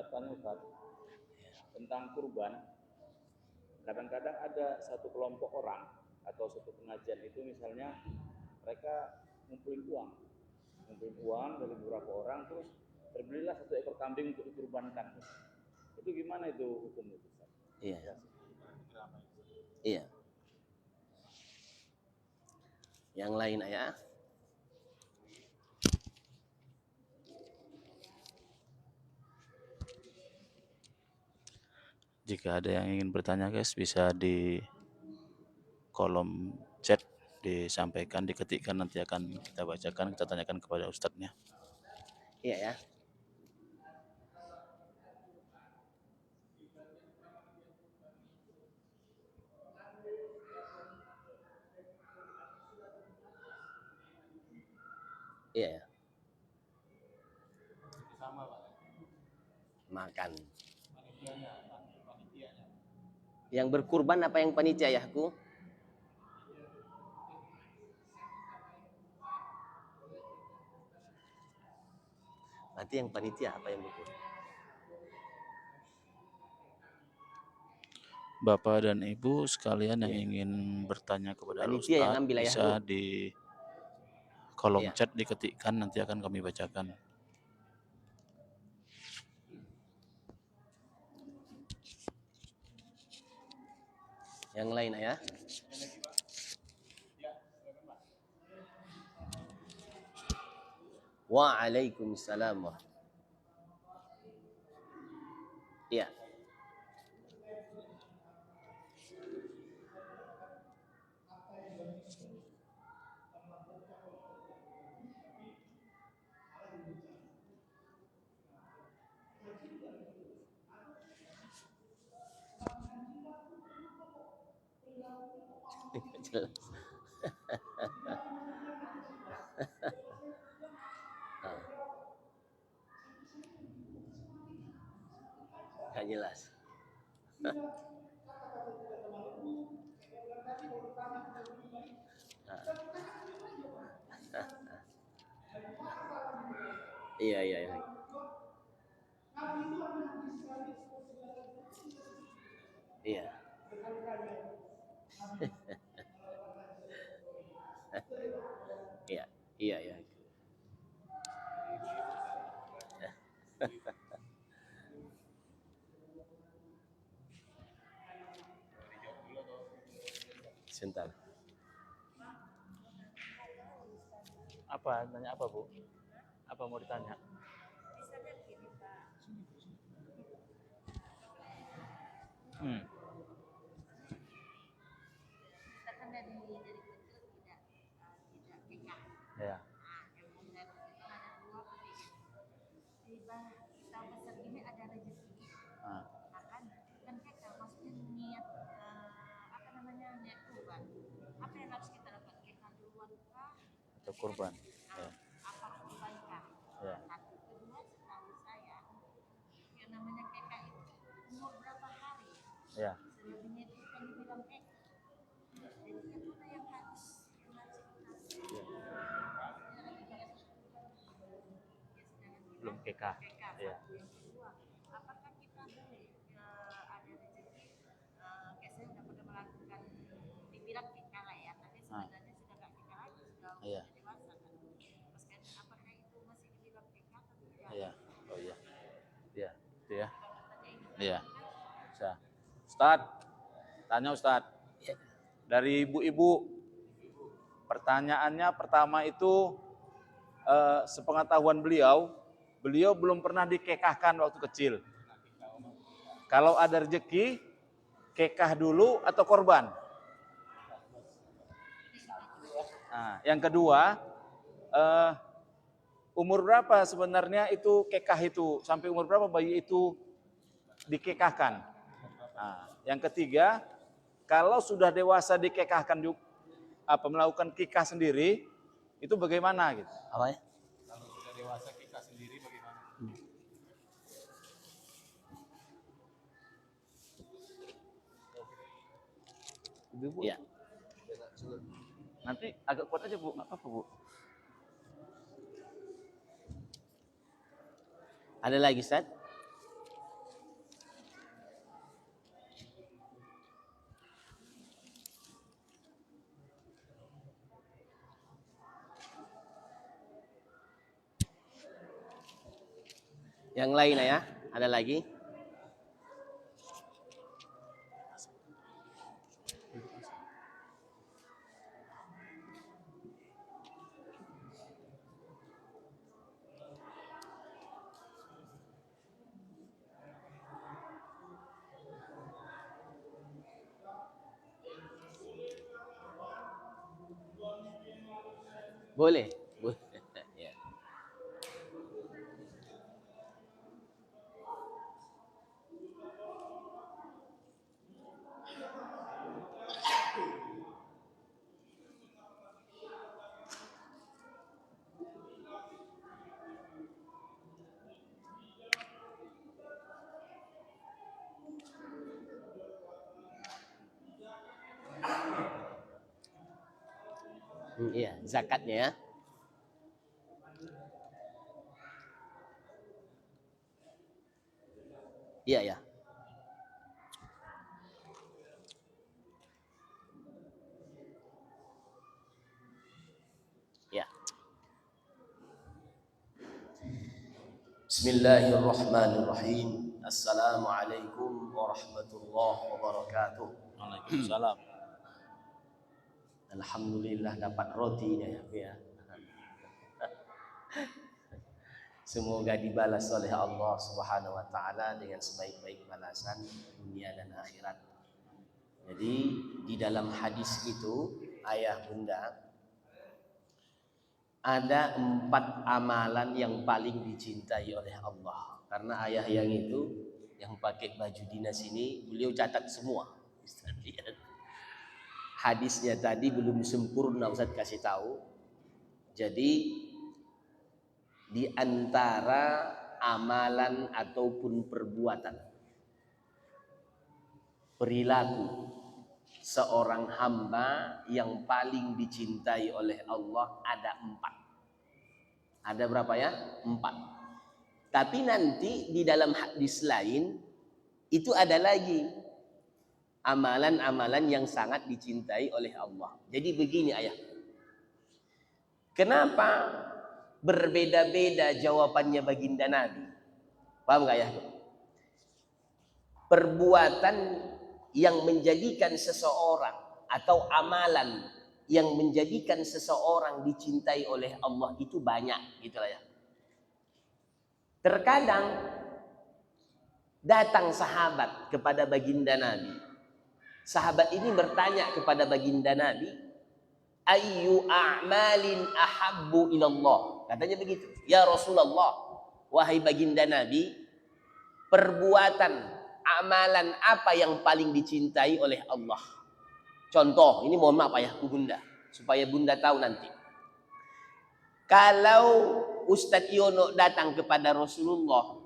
tanya Ustaz, tentang kurban. Kadang-kadang ada satu kelompok orang atau satu pengajian itu misalnya mereka ngumpulin uang dari beberapa orang, terus terbelilah satu ekor kambing untuk dikurbankan. Itu gimana itu hukumnya Ustaz? Iya. Iya. Yang lain ya. Jika ada yang ingin bertanya guys, bisa di kolom chat disampaikan, diketikkan, nanti akan kita bacakan, kita tanyakan kepada ustadznya. Iya ya. Iya ya. Sama Pak. Makan. Yang berkurban apa yang panitia yahku? Berarti yang panitia apa yang berkurban? Bapak dan Ibu sekalian yang ingin bertanya kepada Panitia yang Ustadz ambil bisa ayahku. di kolom Iya. chat diketikkan, nanti akan kami bacakan. Yang lain ya. Waalaikumsalam. Iya. Jelas. Gak jelas. Iya iya iya. Iya. Iya, iya iya. Sebentar. Apa? Tanya apa Bu? Apa mau ditanya? Kita kan dari kecil tidak kekeh. Ya. Yang benar itu ada dua tiba kita besar ini ada rezeki. Akan kan kekeh maksudnya niat apa namanya niat kurban. Apa yang harus kita dapat kekeh duluan kah? Atau kurban. Ya. Apa kurban kah? Ya. Satu kedua setahu saya yang namanya kekeh itu umur berapa hari? Ya. Selebihnya itu kan dibilang kekeh. Jadi yang mana yang harus Belum kekah. Ya. Yang kedua, apakah kita boleh ada rezeki kayak saya udah pernah melakukan dibilang kekah lah ya, tapi sebenarnya sudah gak kekah lagi, sudah dewasa kan. Terus kan apakah itu masih dibilang kekah atau tidak? Iya. Oh iya. Iya, itu ya. Iya. Bisa. Ustadz, tanya Ustadz. Dari ibu-ibu, pertanyaannya pertama itu sepengetahuan beliau belum pernah dikekahkan waktu kecil. Kalau ada rezeki, kekah dulu atau korban? Nah, yang kedua, umur berapa sebenarnya itu kekah itu? Sampai umur berapa bayi itu dikekahkan? Nah, yang ketiga, kalau sudah dewasa dikekahkan juga, melakukan kikah sendiri, itu bagaimana gitu? Apa ya? Kalau sudah dewasa kikah sendiri bagaimana? Bu. Iya. Nanti agak kuat aja Bu, nggak apa-apa Bu. Ada lagi Ustaz? Yang lain ya, ada lagi? Boleh. Boleh. Ya. Iya, zakatnya ya. Iya ya. Ya. Bismillahirrahmanirrahim. Assalamualaikum warahmatullahi wabarakatuh. Waalaikumsalam. Alhamdulillah dapat roti ya. Semoga dibalas oleh Allah Subhanahu wa taala dengan sebaik-baik balasan dunia dan akhirat. Jadi di dalam hadis itu ayah bunda ada 4 amalan yang paling dicintai oleh Allah. Karena ayah yang itu yang pakai baju dinas ini beliau catat semua. Ustaz lihat. Hadisnya tadi belum sempurna Ustaz kasih tahu. Jadi di antara amalan ataupun perbuatan perilaku seorang hamba yang paling dicintai oleh Allah ada 4. Ada berapa ya? 4. Tapi nanti di dalam hadis lain itu ada lagi amalan-amalan yang sangat dicintai oleh Allah. Jadi begini ayah. Kenapa berbeda-beda jawabannya baginda Nabi? Paham gak ya? Perbuatan yang menjadikan seseorang atau amalan yang menjadikan seseorang dicintai oleh Allah itu banyak, gitulah ya. Terkadang datang sahabat kepada baginda Nabi. Sahabat ini bertanya kepada baginda Nabi, ayyu a'malin ahabbu ilallah. Katanya begitu. Ya Rasulullah, wahai baginda Nabi, perbuatan, amalan apa yang paling dicintai oleh Allah? Contoh, ini mohon maaf ya bunda, supaya bunda tahu nanti. Kalau Ustadz Yono datang kepada Rasulullah,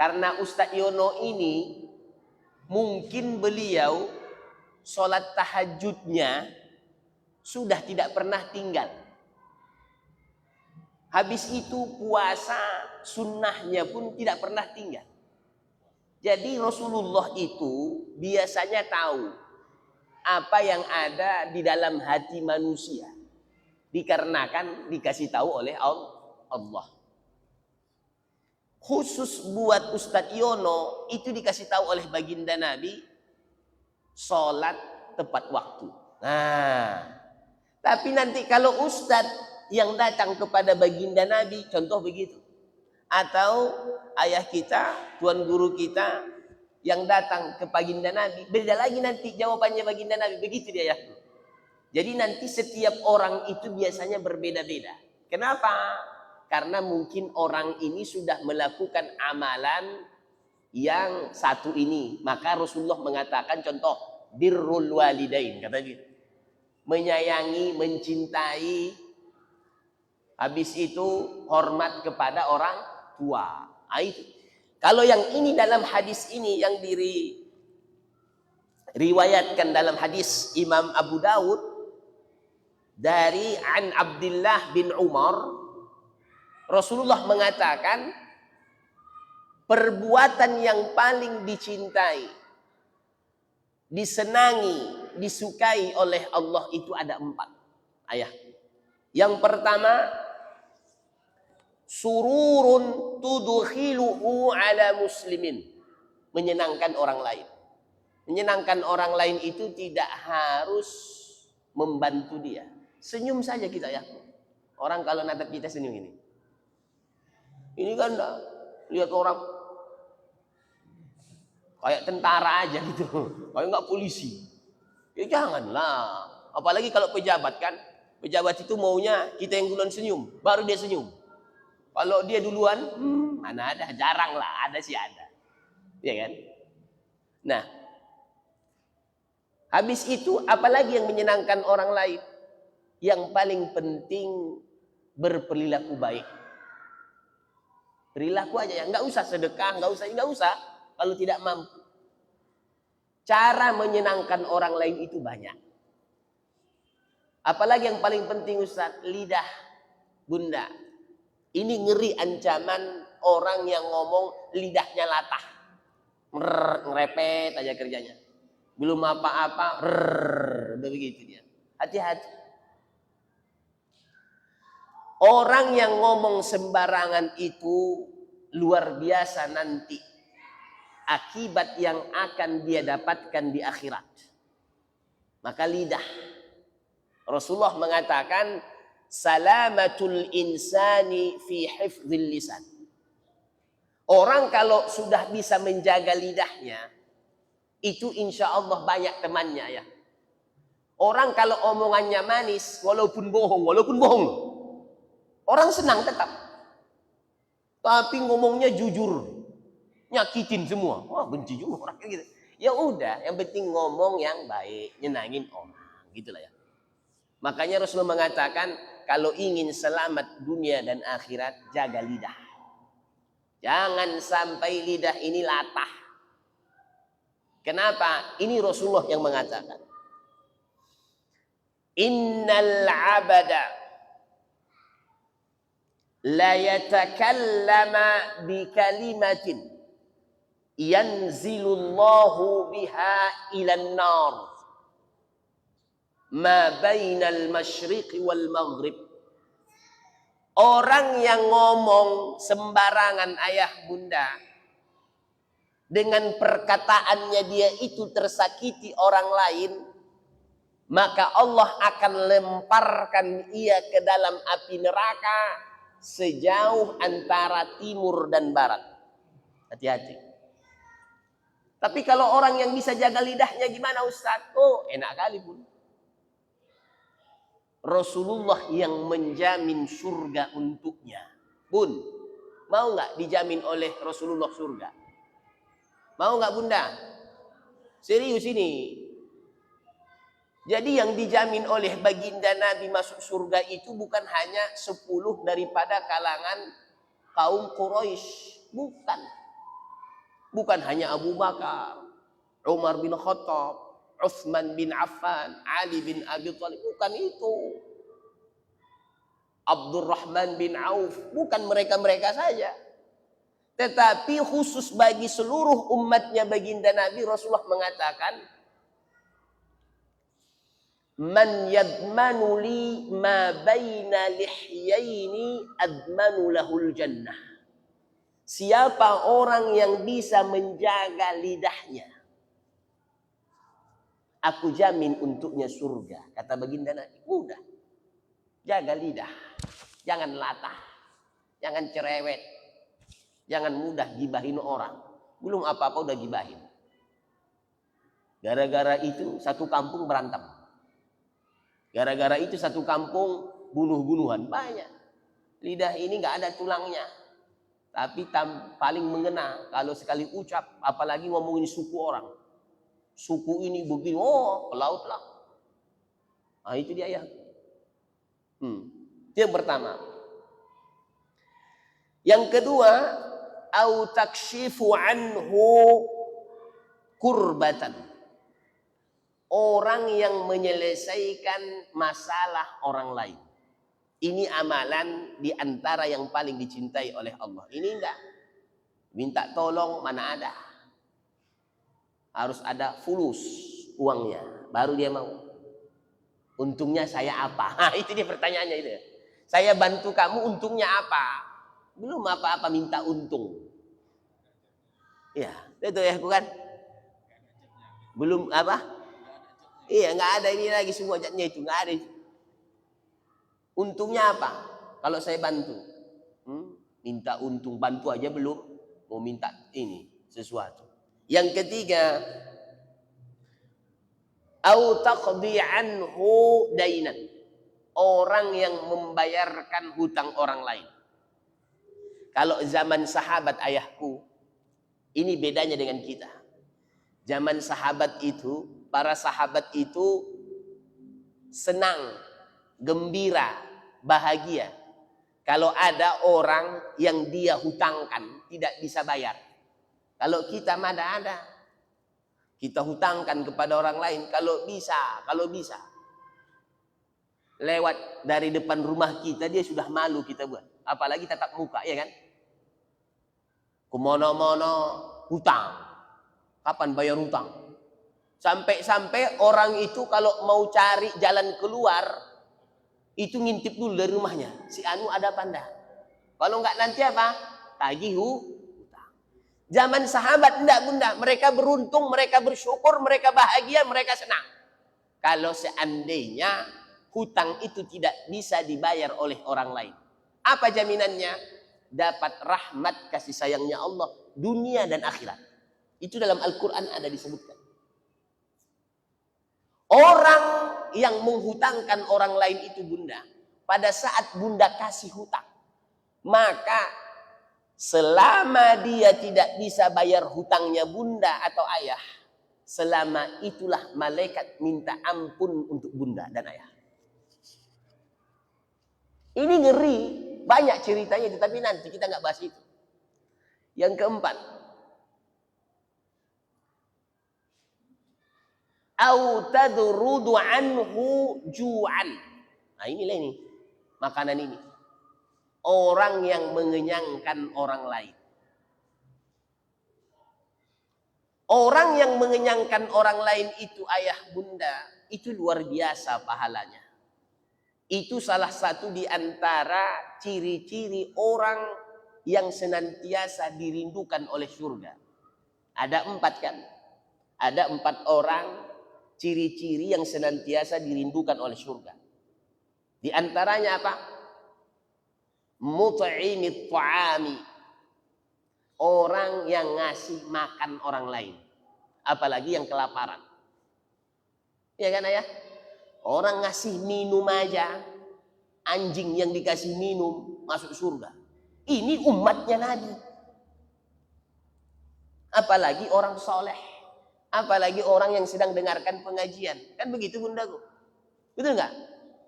karena Ustadz Yono ini mungkin beliau sholat tahajudnya sudah tidak pernah tinggal. Habis itu puasa sunnahnya pun tidak pernah tinggal. Jadi Rasulullah itu biasanya tahu apa yang ada di dalam hati manusia. Dikarenakan dikasih tahu oleh Allah. Khusus buat Ustadz Yono itu dikasih tahu oleh baginda Nabi sholat tepat waktu. Nah, tapi nanti kalau Ustadz yang datang kepada baginda Nabi, contoh begitu. Atau ayah kita, tuan guru kita yang datang ke baginda Nabi, beda lagi nanti jawabannya baginda Nabi. Begitu dia ya. Jadi nanti setiap orang itu biasanya berbeda-beda. Kenapa? Karena mungkin orang ini sudah melakukan amalan yang satu ini. Maka Rasulullah mengatakan contoh, birrul walidain. Kata dia. Menyayangi, mencintai. Habis itu hormat kepada orang tua. Itu. Kalau yang ini dalam hadis ini yang diriwayatkan dalam hadis Imam Abu Dawud dari An Abdullah bin Umar, Rasulullah mengatakan perbuatan yang paling dicintai, disenangi, disukai oleh Allah itu ada 4. Ayah. Yang pertama, sururun tudkhiluhu ala muslimin. Menyenangkan orang lain. Menyenangkan orang lain itu tidak harus membantu dia. Senyum saja kita ya. Orang kalau natap kita senyum ini. Ini kan lihat orang kayak tentara aja gitu. Kayak nggak polisi. Ya janganlah. Apalagi kalau pejabat kan. Pejabat itu maunya kita yang duluan senyum. Baru dia senyum. Kalau dia duluan, mana ada. Jarang lah. Ada sih ada. Ya kan? Nah. Habis itu apalagi yang menyenangkan orang lain? Yang paling penting berperilaku baik. Perilaku aja ya. Nggak usah sedekah. Nggak usah. Kalau tidak mampu. Cara menyenangkan orang lain itu banyak. Apalagi yang paling penting Ustaz, lidah bunda. Ini ngeri ancaman orang yang ngomong lidahnya latah. Ngerepet aja kerjanya. Belum apa-apa, udah begitu dia. Hati-hati. Orang yang ngomong sembarangan itu luar biasa nanti. Akibat yang akan dia dapatkan di akhirat. Maka lidah. Rasulullah mengatakan salamatul insani fi hifdzil lisan. Orang kalau sudah bisa menjaga lidahnya, itu insya Allah banyak temannya ya. Orang kalau omongannya manis, walaupun bohong. Orang senang tetap. Tapi ngomongnya jujur. Nyakitin semua. Wah, benci juga orang kayak gitu. Ya udah, yang penting ngomong yang baik, nyenangin orang, gitulah ya. Makanya Rasulullah mengatakan kalau ingin selamat dunia dan akhirat, jaga lidah. Jangan sampai lidah ini latah. Kenapa? Ini Rasulullah yang mengatakan. Innal abada la yatakallama bi kalimatin yanzilullahu biha ilan nar ma bainal masyriqi wal maghrib. Orang yang ngomong sembarangan ayah bunda, dengan perkataannya dia itu tersakiti orang lain, maka Allah akan lemparkan ia ke dalam api neraka sejauh antara timur dan barat. Hati-hati. Tapi kalau orang yang bisa jaga lidahnya gimana Ustaz? Oh, enak kali pun. Rasulullah yang menjamin surga untuknya. Bun, mau nggak dijamin oleh Rasulullah surga? Mau nggak bunda? Serius ini. Jadi yang dijamin oleh baginda Nabi masuk surga itu bukan hanya 10 daripada kalangan kaum Quraisy. Bukan. Bukan hanya Abu Bakar, Umar bin Khattab, Utsman bin Affan, Ali bin Abi Thalib. Bukan itu. Abdurrahman bin Auf. Bukan mereka-mereka saja. Tetapi khusus bagi seluruh umatnya baginda Nabi, Rasulullah mengatakan, Man yadmanu li ma baina lihyaini admanu lahul jannah. Siapa orang yang bisa menjaga lidahnya, aku jamin untuknya surga. Kata baginda Nabi, mudah. Jaga lidah. Jangan latah. Jangan cerewet. Jangan mudah gibahin orang. Belum apa-apa udah gibahin. Gara-gara itu satu kampung berantem. Gara-gara itu satu kampung bunuh-bunuhan. Banyak. Lidah ini gak ada tulangnya. Tapi paling mengena kalau sekali ucap, apalagi ngomongin suku orang. Suku ini begini, oh ke laut lah. Nah itu dia ya. Itu yang pertama. Yang kedua, au takshifu anhu kurbatan. Orang yang menyelesaikan masalah orang lain. Ini amalan di antara yang paling dicintai oleh Allah. Ini enggak. Minta tolong mana ada. Harus ada fulus uangnya. Baru dia mau. Untungnya saya apa? Nah, itu dia pertanyaannya itu. Saya bantu kamu untungnya apa? belum apa-apa minta untung. Ya, itu ya bukan? Belum apa? Iya, nggak ada ini lagi semua jatnya itu, nggak ada. Untungnya apa? Kalau saya bantu, minta untung, bantu aja belum, mau minta ini sesuatu. Yang ketiga, au taqdi anhu dainan. Orang yang membayarkan hutang orang lain. Kalau zaman sahabat ayahku, ini bedanya dengan kita. Zaman sahabat itu, para sahabat itu senang, gembira, bahagia. Kalau ada orang yang dia hutangkan tidak bisa bayar. Kalau kita mana ada. Kita hutangkan kepada orang lain kalau bisa. Lewat dari depan rumah kita dia sudah malu kita buat. Apalagi tatap muka, ya kan? Kemana-mana hutang. Kapan bayar hutang? Sampai-sampai orang itu kalau mau cari jalan keluar, itu ngintip dulu dari rumahnya. Si anu ada apa enggak? Kalau enggak nanti apa? Tagih hutang. Zaman sahabat enggak bunda. Mereka beruntung, mereka bersyukur, mereka bahagia, mereka senang. Kalau seandainya hutang itu tidak bisa dibayar oleh orang lain. Apa jaminannya? Dapat rahmat kasih sayangnya Allah dunia dan akhirat. Itu dalam Al-Quran ada disebutkan. Orang yang menghutangkan orang lain itu bunda, pada saat bunda kasih hutang, maka selama dia tidak bisa bayar hutangnya bunda atau ayah, selama itulah malaikat minta ampun untuk bunda dan ayah. Ini ngeri, banyak ceritanya, tapi nanti kita nggak bahas itu. Yang keempat, au tadrudu anhu ju'an. Nah inilah ini, makanan ini. Orang yang mengenyangkan orang lain. Orang yang mengenyangkan orang lain itu ayah bunda, itu luar biasa pahalanya. Itu salah satu di antara ciri-ciri orang yang senantiasa dirindukan oleh surga. Ada 4 kan? Ada 4 orang ciri-ciri yang senantiasa dirindukan oleh surga. Di antaranya apa? Mut'imit ta'ami. Orang yang ngasih makan orang lain. Apalagi yang kelaparan. Ya kan ayah? Orang ngasih minum aja. Anjing yang dikasih minum masuk surga. Ini umatnya Nabi. Apalagi orang soleh. Apalagi orang yang sedang dengarkan pengajian. Kan begitu bundaku. Betul nggak?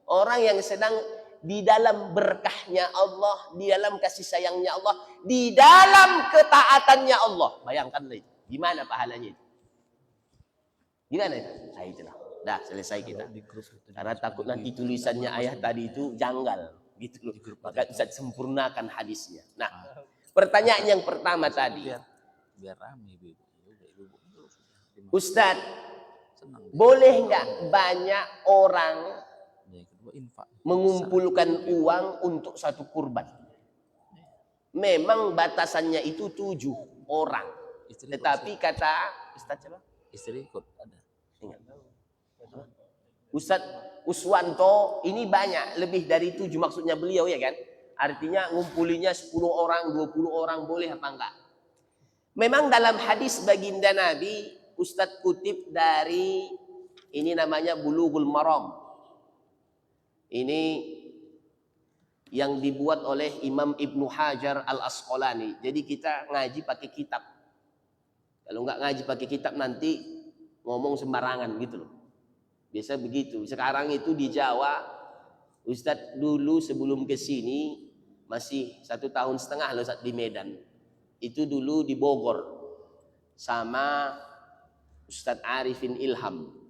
Orang yang sedang di dalam berkahnya Allah, di dalam kasih sayangnya Allah, di dalam ketaatannya Allah. Bayangkanlah itu. Gimana pahalanya itu? Gimana itu? Nah itulah. Dah selesai kita. Karena takut nanti tulisannya ayah tadi itu janggal. Gitu loh. Maka bisa sempurnakan hadisnya. Nah, pertanyaan yang pertama tadi. Biar rame, Ustadz, boleh nggak banyak orang mengumpulkan uang untuk satu kurban? Memang batasannya itu 7 orang. Tetapi kata Ustadz siapa? Istri ikut ada. Ustadz Uswanto ini banyak, lebih dari 7 maksudnya beliau ya kan. Artinya ngumpulinya 10 orang, 20 orang boleh apa enggak? Memang dalam hadis baginda Nabi, Ustadz kutip dari ini namanya Bulughul Maram. Ini yang dibuat oleh Imam Ibnu Hajar Al-Asqalani. Jadi kita ngaji pakai kitab. Kalau nggak ngaji pakai kitab nanti ngomong sembarangan gitu loh. Biasa begitu. Sekarang itu di Jawa, Ustadz dulu sebelum ke sini masih 1,5 tahun loh Ustadz di Medan. Itu dulu di Bogor sama Ustadz Arifin Ilham.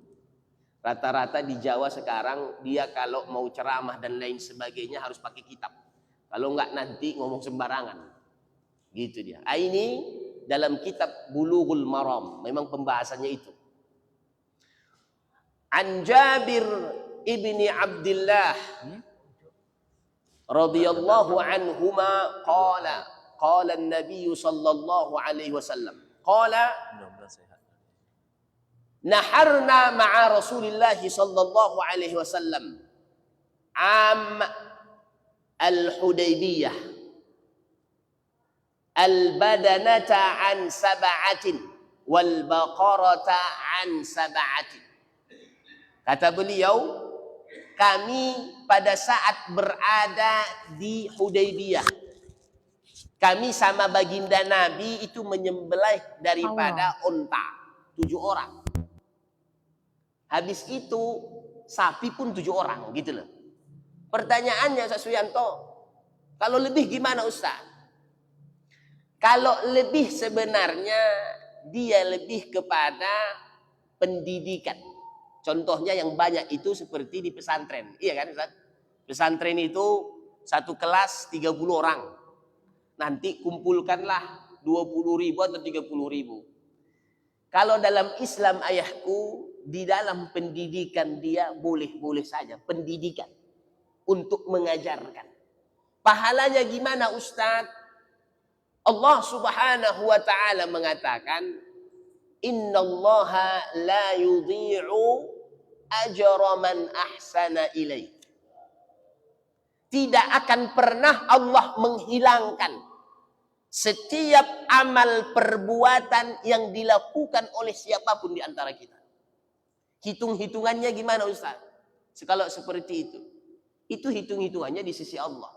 Rata-rata di Jawa sekarang dia kalau mau ceramah dan lain sebagainya harus pakai kitab. Kalau enggak nanti ngomong sembarangan. Gitu dia. Ini dalam kitab Bulughul Maram. Memang pembahasannya itu. An Jabir ibni Abdullah radhiyallahu anhuma qala an-nabiy sallallahu alaihi wasallam qala naharna ma'a Rasulillah sallallahu alaihi wasallam am al-Hudaybiyah al-badanata an sab'atin wal baqarata an sab'atin. Kata beliau, kami pada saat berada di Hudaybiyah, kami sama baginda Nabi itu menyembelih daripada unta 7 orang. Habis itu sapi pun 7 orang gitu loh. Pertanyaannya Ustaz Suyanto, kalau lebih gimana Ustaz? Kalau lebih sebenarnya dia lebih kepada pendidikan. Contohnya yang banyak itu seperti di pesantren. Iya kan Ustaz? Pesantren itu satu kelas 30 orang. Nanti kumpulkanlah 20.000 atau 30.000. Kalau dalam Islam ayahku, di dalam pendidikan dia boleh-boleh saja. Pendidikan. Untuk mengajarkan. Pahalanya gimana Ustaz? Allah subhanahu wa ta'ala mengatakan, innallaha la yudhi'u ajra man ahsana ilaih. Tidak akan pernah Allah menghilangkan setiap amal perbuatan yang dilakukan oleh siapapun di antara kita. Hitung-hitungannya gimana Ustaz? Kalau seperti itu hitung-hitungannya di sisi Allah.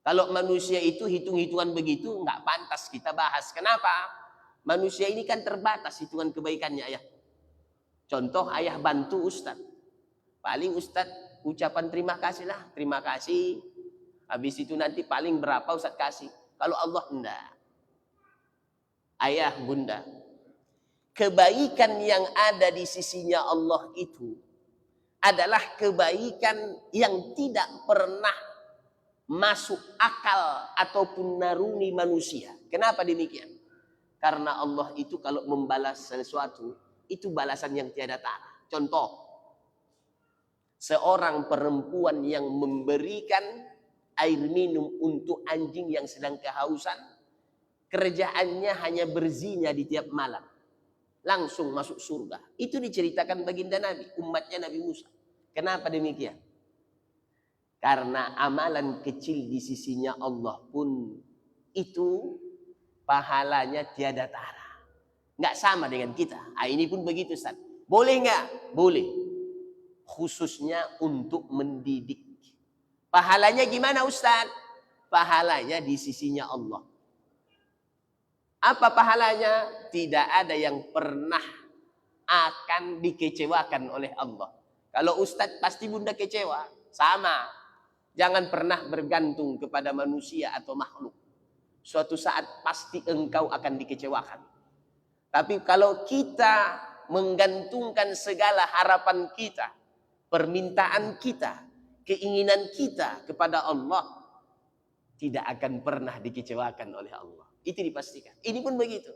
Kalau manusia itu hitung-hitungan begitu, nggak pantas kita bahas. Kenapa? Manusia ini kan terbatas hitungan kebaikannya ayah. Contoh ayah bantu Ustaz. Paling Ustaz ucapan terima kasih lah. Terima kasih. Habis itu nanti paling berapa Ustaz kasih. Kalau Allah enggak. Ayah bunda. Kebaikan yang ada di sisinya Allah itu adalah kebaikan yang tidak pernah masuk akal ataupun naruni manusia. Kenapa demikian? Karena Allah itu kalau membalas sesuatu, itu balasan yang tiada tara. Contoh, seorang perempuan yang memberikan air minum untuk anjing yang sedang kehausan, kerjaannya hanya berzina di tiap malam. Langsung masuk surga. Itu diceritakan baginda Nabi, umatnya Nabi Musa. Kenapa demikian? Karena amalan kecil di sisinya Allah pun itu pahalanya tiada tara. Nggak sama dengan kita. Ini pun begitu Ustaz. Boleh nggak? Boleh. Khususnya untuk mendidik. Pahalanya gimana Ustaz? Pahalanya di sisinya Allah. Apa pahalanya? Tidak ada yang pernah akan dikecewakan oleh Allah. Kalau Ustaz pasti bunda kecewa. Sama. Jangan pernah bergantung kepada manusia atau makhluk. Suatu saat pasti engkau akan dikecewakan. Tapi kalau kita menggantungkan segala harapan kita, permintaan kita, keinginan kita kepada Allah, tidak akan pernah dikecewakan oleh Allah. Itu dipastikan. Ini pun begitu.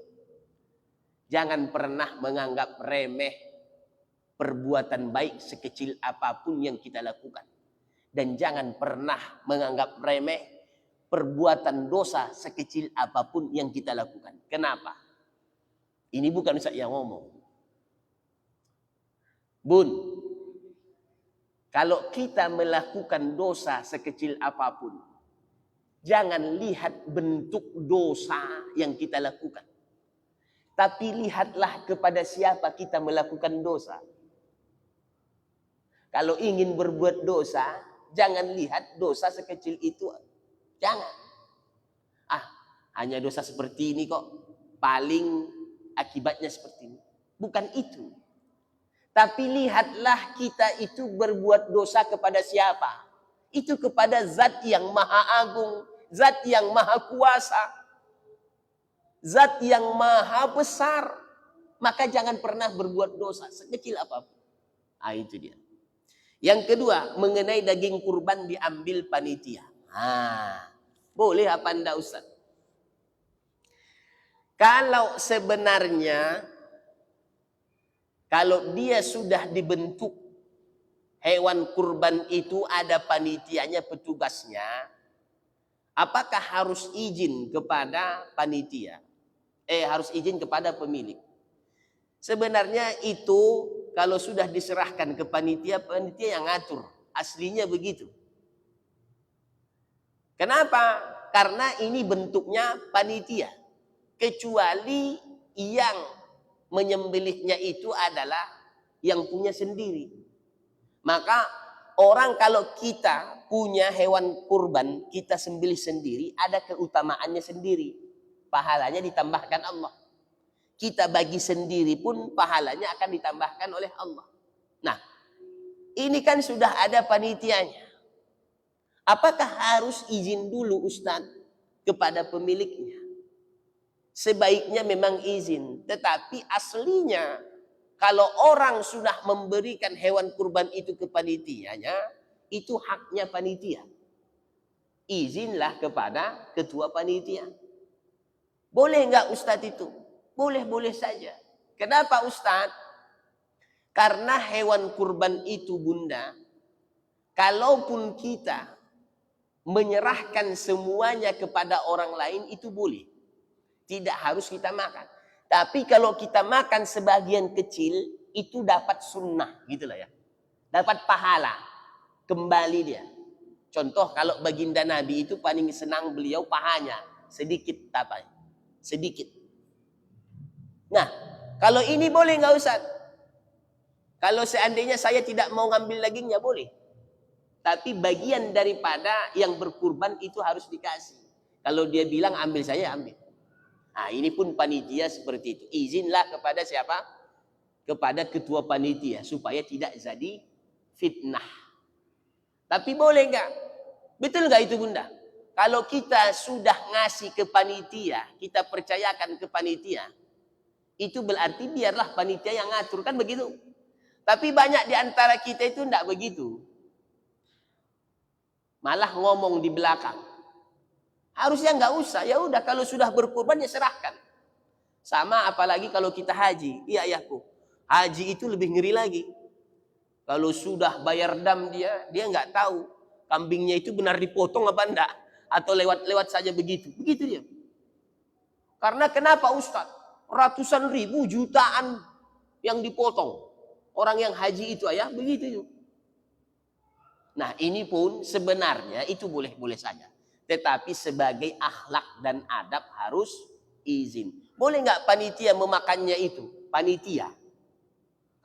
Jangan pernah menganggap remeh perbuatan baik sekecil apapun yang kita lakukan. Dan jangan pernah menganggap remeh perbuatan dosa sekecil apapun yang kita lakukan. Kenapa? Ini bukan Ustaz yang ngomong. Bun, kalau kita melakukan dosa sekecil apapun, jangan lihat bentuk dosa yang kita lakukan. Tapi lihatlah kepada siapa kita melakukan dosa. Kalau ingin berbuat dosa, jangan lihat dosa sekecil itu. Jangan. Hanya dosa seperti ini kok. Paling akibatnya seperti ini. Bukan itu. Tapi lihatlah kita itu berbuat dosa kepada siapa. Itu kepada zat yang maha agung. Zat yang maha kuasa. Zat yang maha besar. Maka jangan pernah berbuat dosa sekecil apapun. Itu dia. Yang kedua, mengenai daging kurban diambil panitia. Boleh apa enggak Ustaz? Kalau sebenarnya, kalau dia sudah dibentuk hewan kurban itu ada panitianya, petugasnya, apakah harus izin kepada panitia? Harus izin kepada pemilik. Sebenarnya itu kalau sudah diserahkan ke panitia, panitia yang ngatur. Aslinya begitu. Kenapa? Karena ini bentuknya panitia. Kecuali yang menyembelihnya itu adalah yang punya sendiri. Maka orang kalau kita punya hewan kurban, kita sembelih sendiri, ada keutamaannya sendiri. Pahalanya ditambahkan Allah. Kita bagi sendiri pun pahalanya akan ditambahkan oleh Allah. Nah, ini kan sudah ada panitianya. Apakah harus izin dulu Ustadz kepada pemiliknya? Sebaiknya memang izin. Tetapi aslinya kalau orang sudah memberikan hewan kurban itu ke panitianya, itu haknya panitia. Izinlah kepada ketua panitia. Boleh enggak Ustadz itu? Boleh-boleh saja. Kenapa Ustadz? Karena hewan kurban itu Bunda, kalaupun kita menyerahkan semuanya kepada orang lain itu boleh. Tidak harus kita makan. Tapi kalau kita makan sebagian kecil, itu dapat sunnah. Gitulah ya. Dapat pahala. Kembali dia. Contoh kalau baginda Nabi itu paling senang beliau pahanya. Sedikit tapi. Sedikit. Nah, kalau ini boleh nggak Ustaz? Kalau seandainya saya tidak mau ngambil dagingnya boleh. Tapi bagian daripada yang berkurban itu harus dikasih. Kalau dia bilang ambil saya ambil. Nah, ini pun panitia seperti itu. Izinlah kepada siapa? Kepada ketua panitia supaya tidak jadi fitnah. Tapi boleh nggak? Betul nggak itu Bunda? Kalau kita sudah ngasih ke panitia, kita percayakan ke panitia, itu berarti biarlah panitia yang ngatur, kan begitu? Tapi banyak di antara kita itu enggak begitu. Malah ngomong di belakang. Harusnya enggak usah, ya udah kalau sudah berkurban ya serahkan. Sama apalagi kalau kita haji. Iya ayahku, haji itu lebih ngeri lagi. Kalau sudah bayar dam dia enggak tahu kambingnya itu benar dipotong apa enggak. Atau lewat-lewat saja begitu. Begitu dia. Karena kenapa Ustaz? Ratusan ribu, jutaan yang dipotong. Orang yang haji itu ayah, begitu. Nah ini pun sebenarnya itu boleh-boleh saja. Tetapi sebagai akhlak dan adab harus izin. Boleh nggak panitia memakannya itu? Panitia.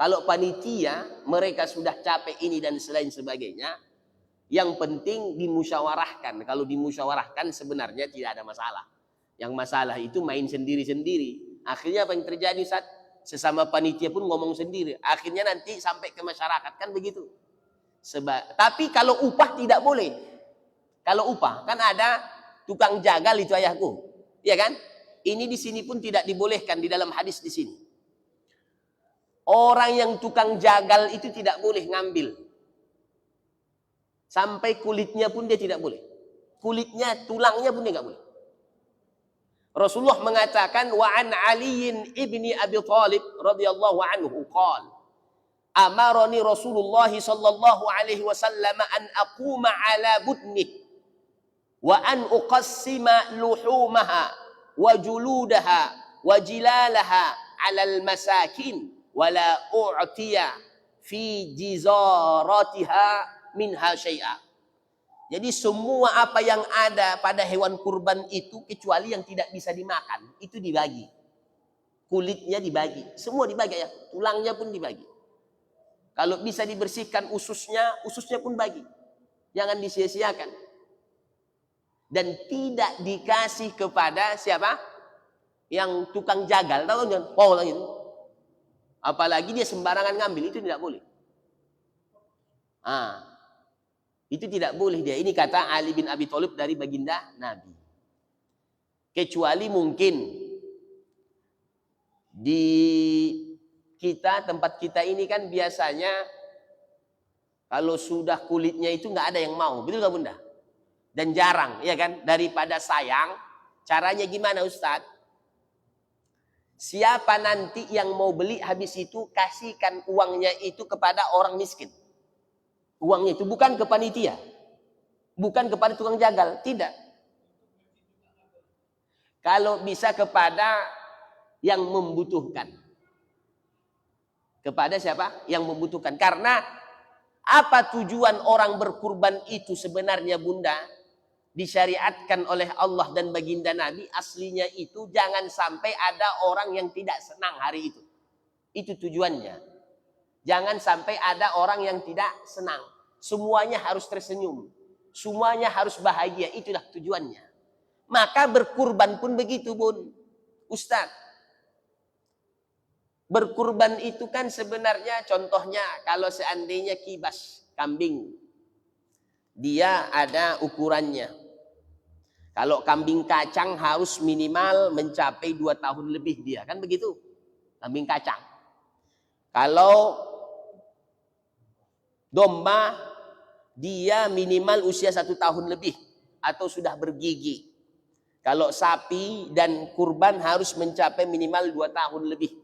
Kalau panitia mereka sudah capek ini dan selain sebagainya, yang penting dimusyawarahkan. Kalau dimusyawarahkan sebenarnya tidak ada masalah. Yang masalah itu main sendiri-sendiri. Akhirnya apa yang terjadi Ustaz? Sesama panitia pun ngomong sendiri. Akhirnya nanti sampai ke masyarakat, kan begitu. Tapi kalau upah tidak boleh. Kalau upah, kan ada tukang jagal itu ayahku. Iya kan? Ini di sini pun tidak dibolehkan di dalam hadis di sini. Orang yang tukang jagal itu tidak boleh ngambil. Sampai kulitnya pun dia tidak boleh. Kulitnya, tulangnya pun dia nggak boleh. Rasulullah mengatakan wa an Ali ibni Abi Thalib radhiyallahu anhu qala amarani Rasulullah sallallahu alaihi wasallam an aquma ala budni wa an uqassima luhumaha wa juludaha wa jilalaha ala al-masakin wa la u'tiya fi jizaratiha minha syai'a. Jadi semua apa yang ada pada hewan kurban itu kecuali yang tidak bisa dimakan itu dibagi. Kulitnya dibagi, semua dibagi ya, tulangnya pun dibagi. Kalau bisa dibersihkan ususnya pun bagi. Jangan disia-siakan. Dan tidak dikasih kepada siapa? Yang tukang jagal, tahu kan? Oh, itu. Apalagi dia sembarangan ngambil, itu tidak boleh. Itu tidak boleh dia. Ini kata Ali bin Abi Thalib dari baginda Nabi. Kecuali mungkin di tempat kita ini kan biasanya kalau sudah kulitnya itu nggak ada yang mau, betul nggak Bunda? Dan jarang, ya kan? Daripada sayang, caranya gimana Ustadz? Siapa nanti yang mau beli habis itu kasihkan uangnya itu kepada orang miskin. Uangnya itu bukan ke panitia, bukan kepada tukang jagal, tidak. Kalau bisa kepada yang membutuhkan. Kepada siapa? Yang membutuhkan. Karena apa tujuan orang berkurban itu sebenarnya, Bunda? Disyariatkan oleh Allah dan baginda Nabi, aslinya itu jangan sampai ada orang yang tidak senang hari itu. Itu tujuannya. Jangan sampai ada orang yang tidak senang. Semuanya harus tersenyum. Semuanya harus bahagia. Itulah tujuannya. Maka berkurban pun begitu, Bun. Ustaz. Berkurban itu kan sebenarnya contohnya kalau seandainya kibas kambing. Dia ada ukurannya. Kalau kambing kacang harus minimal mencapai 2 tahun lebih dia. Kan begitu? Kambing kacang. Kalau domba, dia minimal usia 1 tahun lebih. Atau sudah bergigi. Kalau sapi dan kurban harus mencapai minimal 2 tahun lebih.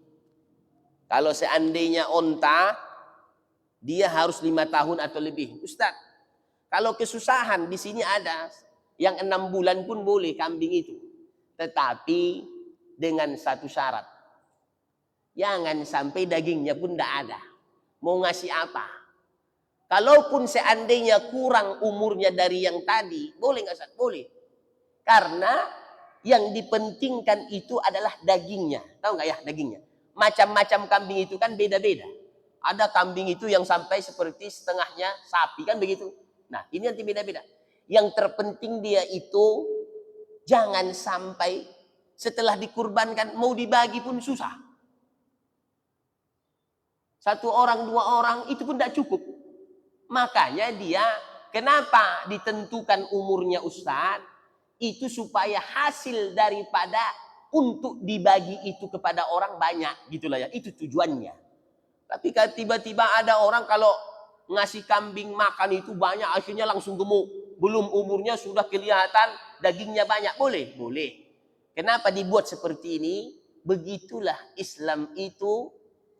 Kalau seandainya onta, dia harus 5 tahun atau lebih. Ustaz, kalau kesusahan di sini ada yang 6 bulan pun boleh kambing itu. Tetapi dengan satu syarat. Jangan sampai dagingnya pun tidak ada. Mau ngasih apa? Kalaupun seandainya kurang umurnya dari yang tadi, boleh nggak Ustaz? Boleh. Karena yang dipentingkan itu adalah dagingnya. Tahu nggak ya dagingnya? Macam-macam kambing itu kan beda-beda. Ada kambing itu yang sampai seperti setengahnya sapi kan begitu. Nah ini nanti beda-beda. Yang terpenting dia itu jangan sampai setelah dikurbankan mau dibagi pun susah. 1 orang, 2 orang itu pun tidak cukup. Makanya dia kenapa ditentukan umurnya Ustaz? Itu supaya hasil daripada untuk dibagi itu kepada orang banyak, gitulah ya. Itu tujuannya. Tapi kalau tiba-tiba ada orang kalau ngasih kambing makan itu banyak, akhirnya langsung gemuk. Belum umurnya sudah kelihatan dagingnya banyak. Boleh? Boleh. Kenapa dibuat seperti ini? Begitulah Islam itu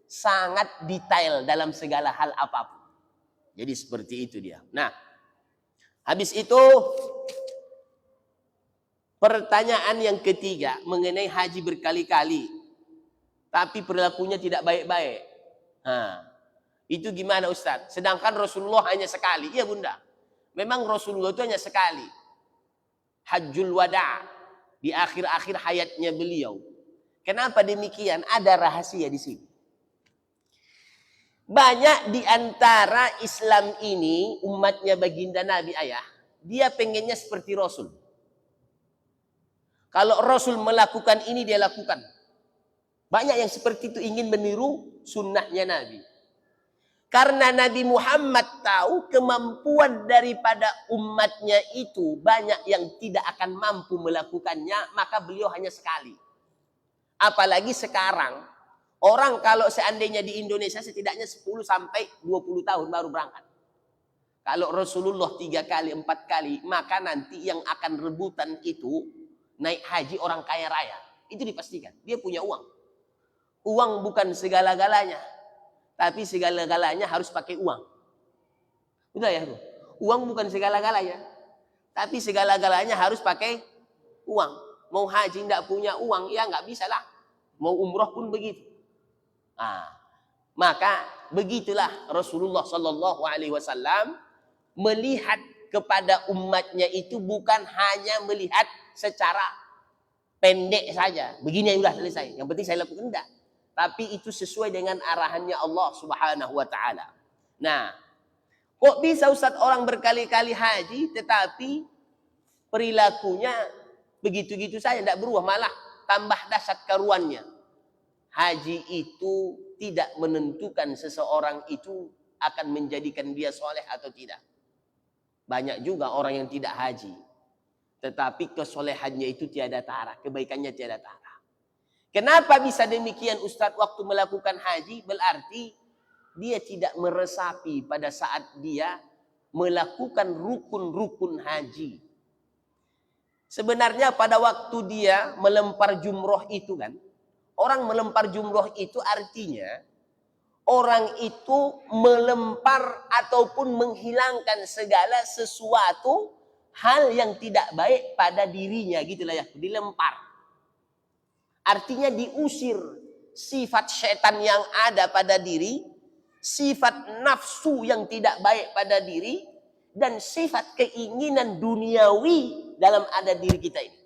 sangat detail dalam segala hal apapun. Jadi seperti itu dia. Nah, habis itu pertanyaan yang ketiga mengenai haji berkali-kali, tapi perilakunya tidak baik-baik. Nah, itu gimana Ustaz? Sedangkan Rasulullah hanya sekali. Iya Bunda, memang Rasulullah itu hanya sekali. Hajjul wada' di akhir-akhir hayatnya beliau. Kenapa demikian? Ada rahasia di sini. Banyak di antara Islam ini, umatnya baginda Nabi ayah, dia pengennya seperti Rasul. Kalau Rasul melakukan ini, dia lakukan. Banyak yang seperti itu ingin meniru sunnahnya Nabi. Karena Nabi Muhammad tahu kemampuan daripada umatnya itu banyak yang tidak akan mampu melakukannya, maka beliau hanya sekali. Apalagi sekarang, orang kalau seandainya di Indonesia setidaknya 10 sampai 20 tahun baru berangkat. Kalau Rasulullah 3 kali, 4 kali, maka nanti yang akan rebutan itu naik haji orang kaya raya. Itu dipastikan. Dia punya uang. Uang bukan segala-galanya. Tapi segala-galanya harus pakai uang. Udah ya? Uang bukan segala-galanya. Tapi segala-galanya harus pakai uang. Mau haji tidak punya uang, ya nggak bisa lah. Mau umroh pun begitu. Nah, maka begitulah Rasulullah Sallallahu Alaihi Wasallam melihat kepada umatnya itu bukan hanya melihat secara pendek saja. Begini udah selesai. Yang penting saya lakukan, enggak. Tapi itu sesuai dengan arahannya Allah Subhanahu wa taala. Nah, kok bisa Ustaz orang berkali-kali haji tetapi perilakunya begitu-gitu saja, tidak berubah, malah tambah dahsyat karuannya. Haji itu tidak menentukan seseorang itu akan menjadikan dia soleh atau tidak. Banyak juga orang yang tidak haji, tetapi kesolehannya itu tiada tara, kebaikannya tiada tara. Kenapa bisa demikian Ustadz? Waktu melakukan haji berarti dia tidak meresapi pada saat dia melakukan rukun-rukun haji. Sebenarnya pada waktu dia melempar jumroh itu kan, orang melempar jumroh itu artinya orang itu melempar ataupun menghilangkan segala sesuatu hal yang tidak baik pada dirinya, gitulah ya, dilempar. Artinya diusir sifat setan yang ada pada diri, sifat nafsu yang tidak baik pada diri, dan sifat keinginan duniawi dalam ada diri kita ini.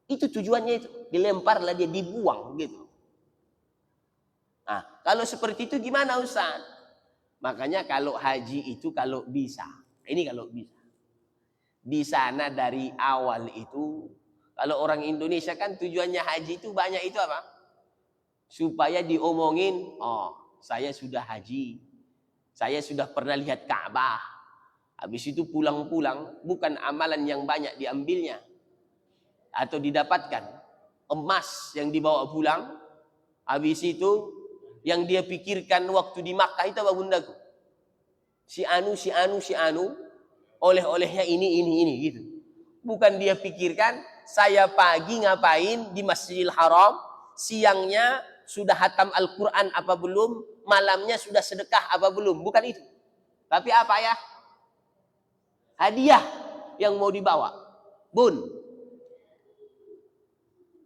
Itu tujuannya itu, dilemparlah dia, dibuang gitu. Nah, kalau seperti itu gimana Ustaz? Makanya kalau haji itu kalau bisa, ini kalau bisa. Di sana dari awal itu, kalau orang Indonesia kan tujuannya haji itu banyak itu apa? Supaya diomongin, oh saya sudah haji, saya sudah pernah lihat Ka'bah. Habis itu pulang-pulang, bukan amalan yang banyak diambilnya atau didapatkan. Emas yang dibawa pulang, habis itu yang dia pikirkan waktu di Makkah itu apa bundaku? Si anu, oleh-olehnya ini gitu. Bukan dia pikirkan, saya pagi ngapain di Masjidil Haram, siangnya sudah hatam Al-Quran apa belum, malamnya sudah sedekah apa belum. Bukan itu. Tapi apa ya? Hadiah yang mau dibawa. Bun,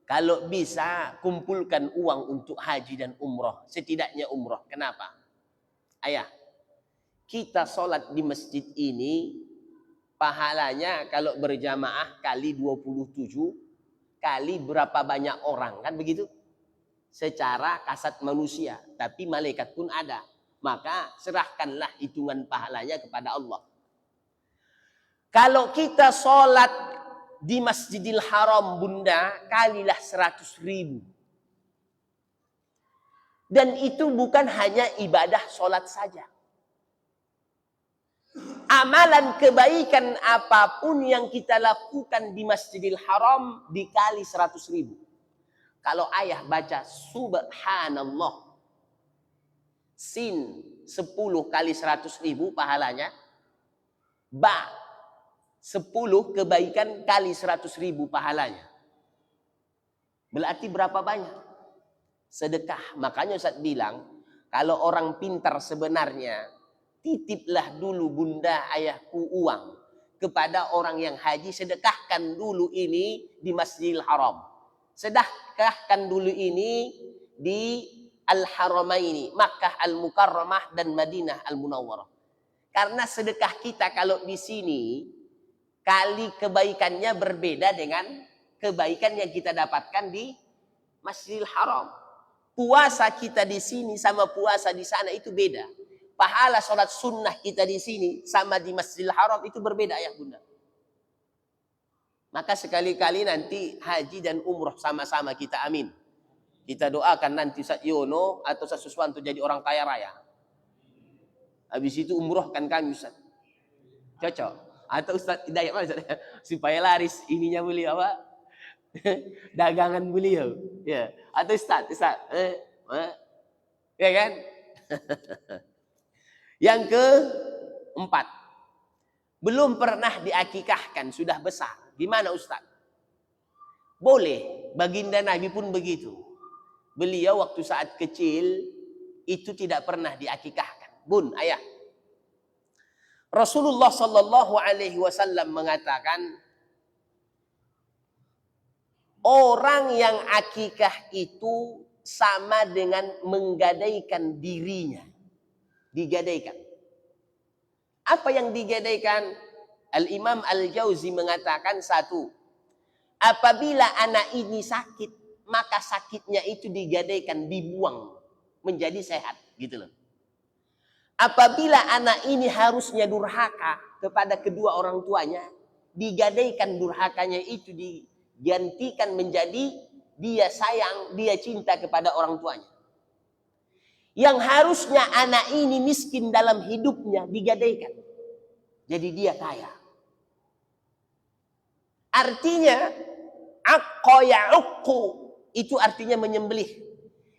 kalau bisa kumpulkan uang untuk haji dan umroh. Setidaknya umroh. Kenapa? Ayah, kita sholat di masjid ini, pahalanya kalau berjamaah kali 27, kali berapa banyak orang. Kan begitu? Secara kasat manusia. Tapi malaikat pun ada. Maka serahkanlah hitungan pahalanya kepada Allah. Kalau kita sholat di Masjidil Haram bunda, kalilah 100.000. Dan itu bukan hanya ibadah sholat saja. Amalan kebaikan apapun yang kita lakukan di Masjidil Haram dikali 100.000. Kalau ayah baca subhanallah, sin 10 kali 100.000 pahalanya, ba 10 kebaikan kali 100.000 pahalanya. Berarti berapa banyak? Sedekah. Makanya Ustaz bilang, kalau orang pintar sebenarnya, titiplah dulu bunda ayahku uang kepada orang yang haji, sedekahkan dulu ini di Masjidil Haram. Sedekahkan dulu ini di Al-Haramaini, Makkah Al-Mukarramah dan Madinah Al-Munawwarah. Karena sedekah kita kalau di sini, kali kebaikannya berbeda dengan kebaikan yang kita dapatkan di Masjidil Haram. Puasa kita di sini sama puasa di sana itu beda. Pahala sholat sunnah kita di sini sama di Masjidil Haram itu berbeda ya bunda. Maka sekali-kali nanti haji dan umroh sama-sama kita amin. Kita doakan nanti Ustaz Yono atau Ustaz Suswanto jadi orang kaya raya. Habis itu umrohkan kami Ustaz. Cocok. Atau Ustaz Hidayat supaya laris ininya beliau apa? Dagangan beliau. Ya. Atau Ustaz. Ya kan? Yang keempat, belum pernah diakikahkan, sudah besar. Gimana Ustaz? Boleh, baginda Nabi pun begitu. Beliau waktu saat kecil itu tidak pernah diakikahkan. Bun, ayah. Rasulullah Sallallahu Alaihi Wasallam mengatakan, orang yang akikah itu sama dengan menggadaikan dirinya. Digadaikan. Apa yang digadaikan? Al-Imam Al-Jauzi mengatakan satu, apabila anak ini sakit, maka sakitnya itu digadaikan, dibuang menjadi sehat, gitu loh. Apabila anak ini harusnya durhaka kepada kedua orang tuanya, digadaikan durhakanya itu digantikan menjadi dia sayang, dia cinta kepada orang tuanya. Yang harusnya anak ini miskin dalam hidupnya, digadaikan. Jadi dia kaya. Artinya, aqqa ya'uqqu, itu artinya menyembelih.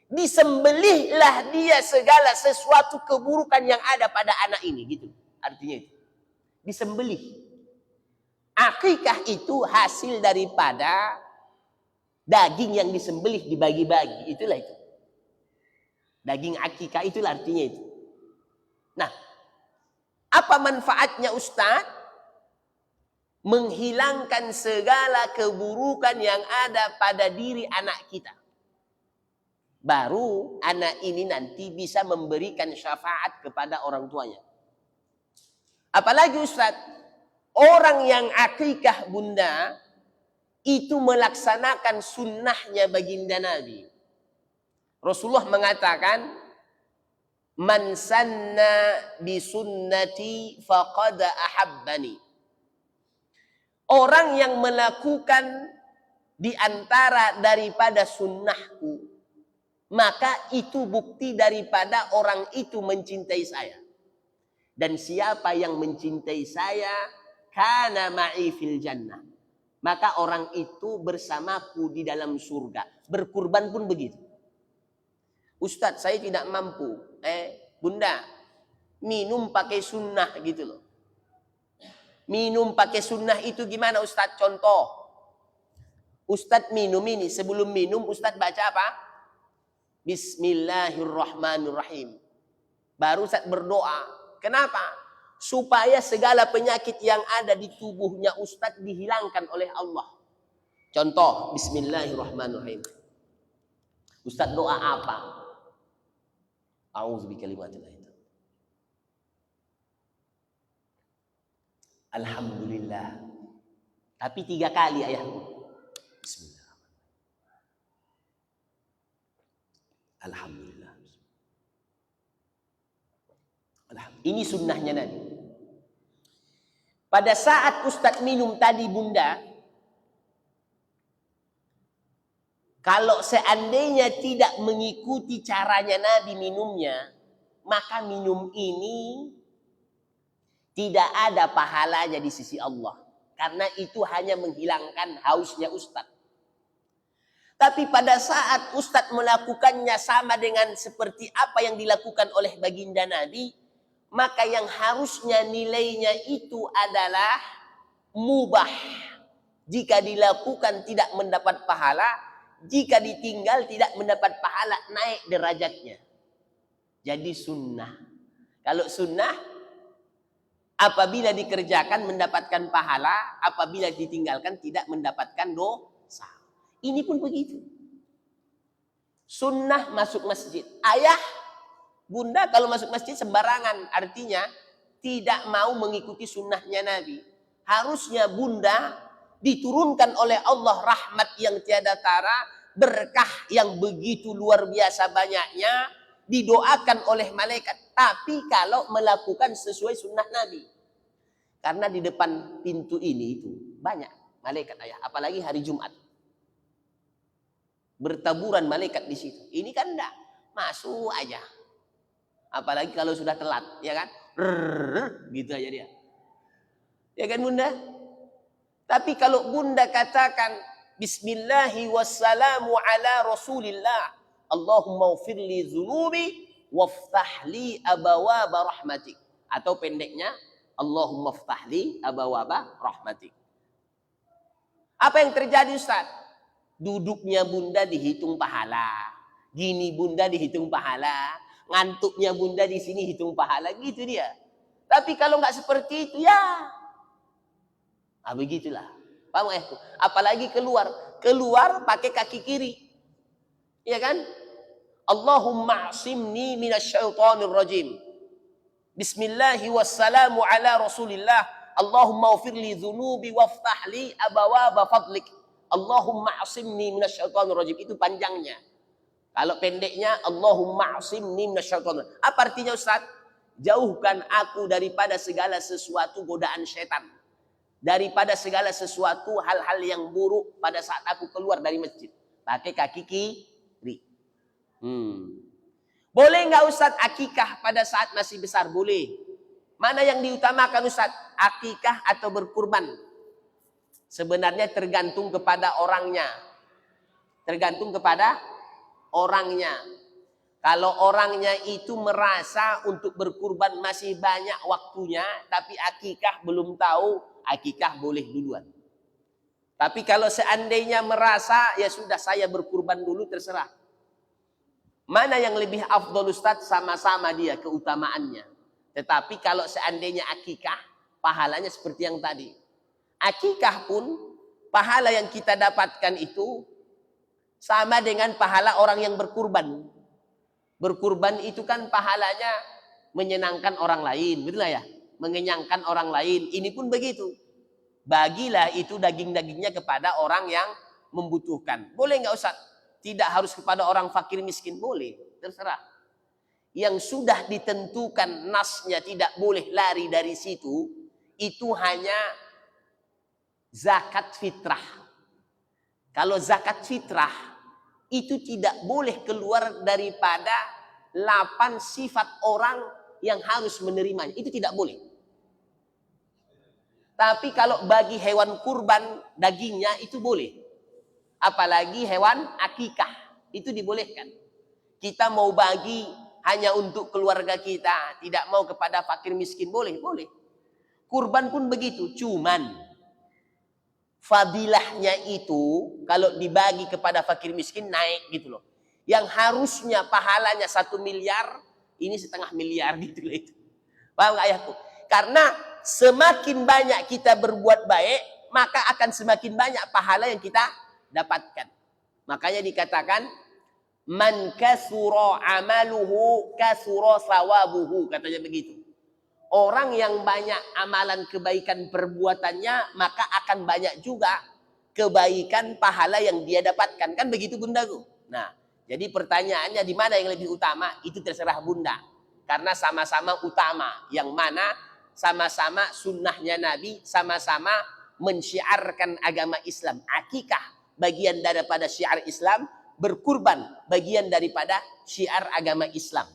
Disembelihlah dia segala sesuatu keburukan yang ada pada anak ini, gitu. Artinya itu. Disembelih. Akikah itu hasil daripada daging yang disembelih dibagi-bagi, itulah itu. Daging akikah itulah artinya itu. Nah, apa manfaatnya Ustaz? Menghilangkan segala keburukan yang ada pada diri anak kita. Baru anak ini nanti bisa memberikan syafaat kepada orang tuanya. Apalagi Ustaz, orang yang akikah bunda, itu melaksanakan sunnahnya baginda Nabi. Rasulullah mengatakan, man sanna bi sunnati faqad ahabbani. Orang yang melakukan di antara daripada sunnahku, maka itu bukti daripada orang itu mencintai saya. Dan siapa yang mencintai saya, kana ma'i fil jannah. Maka orang itu bersamaku di dalam surga. Berkurban pun begitu. Ustadz, saya tidak mampu. Bunda, minum pakai sunnah gitu loh. Minum pakai sunnah itu gimana Ustadz? Contoh. Ustadz minum ini, sebelum minum Ustadz baca apa? Bismillahirrahmanirrahim. Baru Ustadz berdoa. Kenapa? Supaya segala penyakit yang ada di tubuhnya Ustadz dihilangkan oleh Allah. Contoh, Bismillahirrahmanirrahim. Ustadz doa apa? A'udzubikalimatillah. Alhamdulillah. Tapi 3 kali ayatku. Bismillah. Alhamdulillah. Ini sunnahnya Nabi. Pada saat Ustadz minum tadi bunda, kalau seandainya tidak mengikuti caranya Nabi minumnya, maka minum ini tidak ada pahalanya di sisi Allah. Karena itu hanya menghilangkan hausnya Ustadz. Tapi pada saat Ustadz melakukannya sama dengan seperti apa yang dilakukan oleh baginda Nabi, maka yang harusnya nilainya itu adalah mubah. Jika dilakukan tidak mendapat pahala, jika ditinggal tidak mendapat pahala, naik derajatnya. Jadi sunnah. Kalau sunnah, apabila dikerjakan mendapatkan pahala, apabila ditinggalkan tidak mendapatkan dosa. Ini pun begitu. Sunnah masuk masjid. Ayah, bunda kalau masuk masjid sembarangan. Artinya tidak mau mengikuti sunnahnya Nabi. Harusnya bunda diturunkan oleh Allah rahmat yang tiada tara, berkah yang begitu luar biasa banyaknya, didoakan oleh malaikat. Tapi kalau melakukan sesuai sunnah Nabi. Karena di depan pintu ini itu banyak malaikat ayah. Apalagi hari Jumat. Bertaburan malaikat di situ. Ini kan enggak. Masuk aja. Apalagi kalau sudah telat. Ya kan? Gitu aja dia. Ya kan bunda? Tapi kalau bunda katakan Bismillahi wassalamu ala rasulillah. Allahumma ufirli zunubi waftahli abawaba rahmatik. Atau pendeknya Allahumma ftahli abawaba rahmatik. Apa yang terjadi Ustaz? Duduknya bunda dihitung pahala. Gini bunda dihitung pahala. Ngantuknya bunda di sini hitung pahala. Gitu dia. Tapi kalau nggak seperti itu ya. Begitulah. Paham ya? Apalagi keluar. Keluar pakai kaki kiri. Iya kan? Allahumma asimni minasyaitonir rajim. Bismillahi wassalamu ala rasulillah. Allahumma ufirli dhunubi waftahli abawaba fadlik. Allahumma asimni minasyaitonir rajim. Itu panjangnya. Kalau pendeknya Allahumma asimni minasyaitonir rajim. Apa artinya Ustaz? Jauhkan aku daripada segala sesuatu godaan syaitan. Daripada segala sesuatu hal-hal yang buruk pada saat aku keluar dari masjid. Pakai kaki kiri. Boleh nggak Ustaz akikah pada saat masih besar? Boleh. Mana yang diutamakan Ustaz? Akikah atau berkurban? Sebenarnya tergantung kepada orangnya. Tergantung kepada orangnya. Kalau orangnya itu merasa untuk berkurban masih banyak waktunya, tapi akikah belum tahu, akikah boleh duluan. Tapi kalau seandainya merasa, ya sudah saya berkurban dulu terserah. Mana yang lebih afdol Ustaz? Sama-sama dia keutamaannya. Tetapi kalau seandainya akikah, pahalanya seperti yang tadi. Akikah pun, pahala yang kita dapatkan itu sama dengan pahala orang yang berkurban. Berkurban itu kan pahalanya menyenangkan orang lain, betul ya? Mengenyangkan orang lain. Ini pun begitu. Bagilah itu daging-dagingnya kepada orang yang membutuhkan. Boleh nggak Ustaz? Tidak harus kepada orang fakir miskin, boleh, terserah. Yang sudah ditentukan nasnya tidak boleh lari dari situ, itu hanya zakat fitrah. Kalau zakat fitrah itu tidak boleh keluar daripada 8 sifat orang yang harus menerimanya. Itu tidak boleh. Tapi kalau bagi hewan kurban dagingnya itu boleh. Apalagi hewan akikah itu dibolehkan. Kita mau bagi hanya untuk keluarga kita, tidak mau kepada fakir miskin, boleh, boleh. Kurban pun begitu, cuman fadilahnya itu kalau dibagi kepada fakir miskin naik gitu loh. Yang harusnya pahalanya 1 miliar, ini 1,5 miliar gitu loh itu. Paham gak ayahku? Karena semakin banyak kita berbuat baik, maka akan semakin banyak pahala yang kita dapatkan. Makanya dikatakan man kasura amaluhu kasura sawabuhu, katanya begitu. Orang yang banyak amalan kebaikan perbuatannya, maka akan banyak juga kebaikan pahala yang dia dapatkan. Kan begitu bundaku? Nah, jadi pertanyaannya di mana yang lebih utama? Itu terserah bunda. Karena sama-sama utama. Yang mana sama-sama sunnahnya Nabi, sama-sama mensyiarkan agama Islam. Akikah bagian daripada syiar Islam, berkurban bagian daripada syiar agama Islam.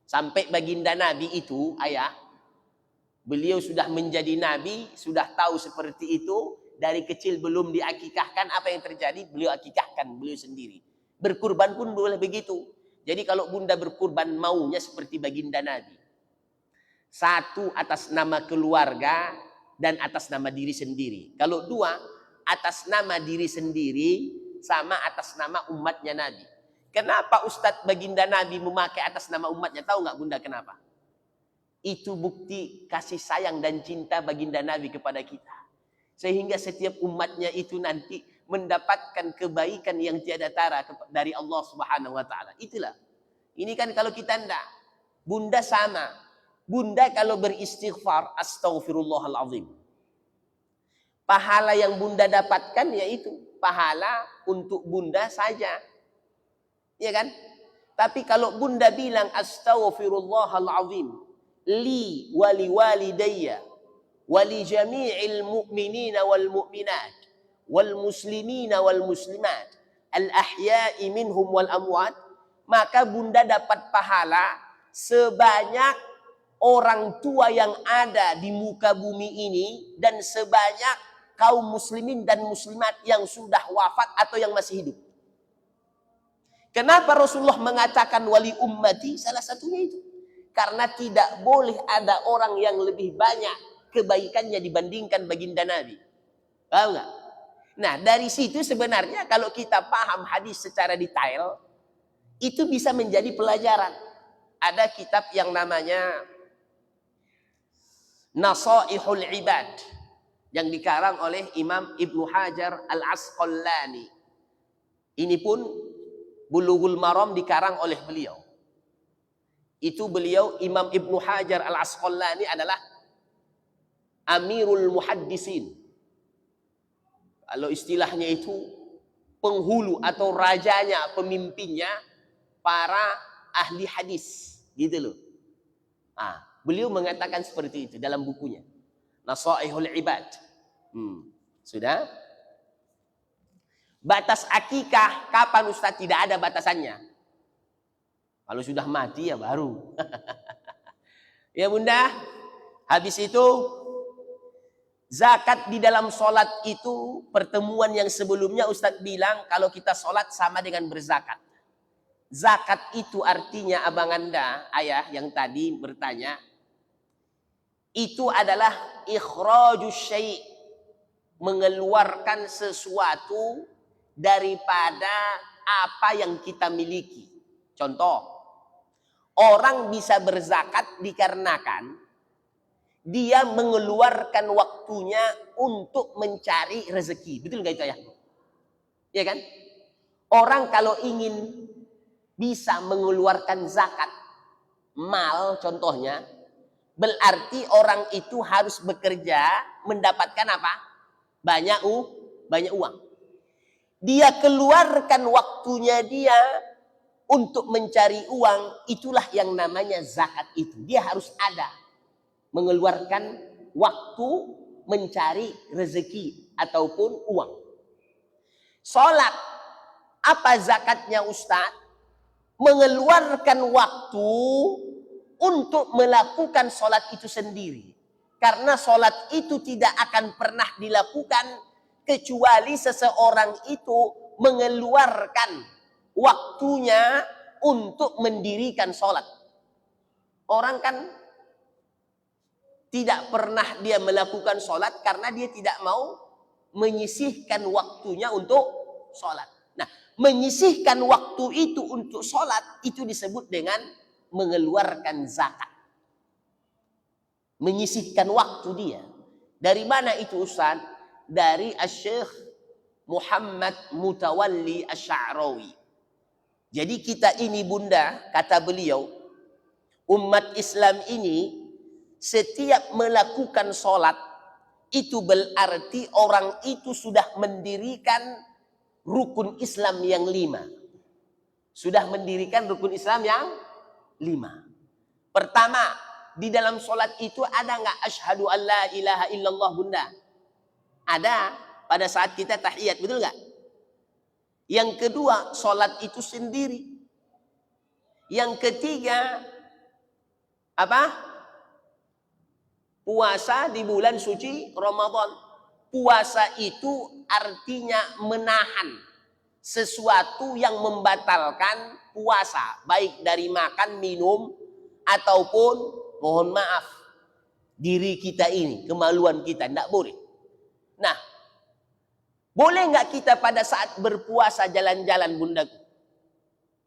Sampai baginda Nabi itu, ayah, beliau sudah menjadi Nabi, sudah tahu seperti itu. Dari kecil belum diakikahkan, apa yang terjadi? Beliau akikahkan, beliau sendiri. Berkurban pun boleh begitu. Jadi kalau bunda berkurban maunya seperti baginda Nabi. 1 atas nama keluarga dan atas nama diri sendiri. Kalau 2, atas nama diri sendiri sama atas nama umatnya Nabi. Kenapa Ustadz baginda Nabi memakai atas nama umatnya? Tahu nggak bunda kenapa? Itu bukti kasih sayang dan cinta baginda Nabi kepada kita. Sehingga setiap umatnya itu nanti mendapatkan kebaikan yang tiada tara dari Allah Subhanahu wa taala. Itulah. Ini kan kalau kita enggak. Bunda sama. Bunda kalau beristighfar, astaghfirullahalazim. Pahala yang bunda dapatkan yaitu pahala untuk bunda saja. Ya kan? Tapi kalau bunda bilang astaghfirullahalazim li wali walidayya wali jami'il mu'minina wal mu'minat wal muslimina wal muslimat al ahya'i minhum wal amwat, maka bunda dapat pahala sebanyak orang tua yang ada di muka bumi ini dan sebanyak kaum muslimin dan muslimat yang sudah wafat atau yang masih hidup. Kenapa Rasulullah mengatakan wali ummati? Salah satunya itu. Karena tidak boleh ada orang yang lebih banyak kebaikannya dibandingkan baginda Nabi. Paham nggak? Nah, dari situ sebenarnya kalau kita paham hadis secara detail, itu bisa menjadi pelajaran. Ada kitab yang namanya Nasaihul Ibad yang dikarang oleh Imam Ibnu Hajar Al-Asqalani. Ini pun Bulughul Maram dikarang oleh beliau. Itu beliau Imam Ibnu Hajar Al-Asqalani adalah Amirul Muhaddisin. Kalau istilahnya itu penghulu atau rajanya, pemimpinnya para ahli hadis, gitu loh. Nah, beliau mengatakan seperti itu dalam bukunya Nasaihul Ibad. Sudah? Batas akikah kapan Ustaz? Tidak ada batasannya. Kalau sudah mati ya baru. Ya bunda, habis itu zakat di dalam sholat itu, pertemuan yang sebelumnya Ustaz bilang kalau kita sholat sama dengan berzakat. Zakat itu artinya abang anda, ayah yang tadi bertanya, itu adalah ikhrajus syai', mengeluarkan sesuatu daripada apa yang kita miliki. Contoh, orang bisa berzakat dikarenakan dia mengeluarkan waktunya untuk mencari rezeki. Betul nggak itu ya? Ya kan? Orang kalau ingin bisa mengeluarkan zakat mal contohnya, berarti orang itu harus bekerja mendapatkan apa? Banyak uang. Dia keluarkan waktunya dia untuk mencari uang, itulah yang namanya zakat itu. Dia harus ada mengeluarkan waktu mencari rezeki ataupun uang. Sholat, apa zakatnya Ustaz? Mengeluarkan waktu untuk melakukan sholat itu sendiri. Karena sholat itu tidak akan pernah dilakukan kecuali seseorang itu mengeluarkan waktunya untuk mendirikan sholat. Orang kan tidak pernah dia melakukan sholat karena dia tidak mau menyisihkan waktunya untuk sholat. Nah, menyisihkan waktu itu untuk sholat itu disebut dengan mengeluarkan zakat. Menyisihkan waktu dia. Dari mana itu Ustaz? Dari Asy-Syaikh Muhammad Mutawalli Asy-Sya'rawi. Jadi kita ini bunda, kata beliau, umat Islam ini setiap melakukan sholat itu berarti orang itu sudah mendirikan rukun Islam yang 5. Sudah mendirikan rukun Islam yang 5. Pertama, di dalam sholat itu ada nggak asyhadu an la ilaha illallah bunda? Ada pada saat kita tahiyat, betul nggak? Yang kedua, sholat itu sendiri. Yang ketiga, apa? Puasa di bulan suci Ramadan. Puasa itu artinya menahan sesuatu yang membatalkan puasa, baik dari makan, minum, ataupun mohon maaf diri kita ini, kemaluan kita, tidak boleh. Nah, boleh nggak kita pada saat berpuasa jalan-jalan bundaku?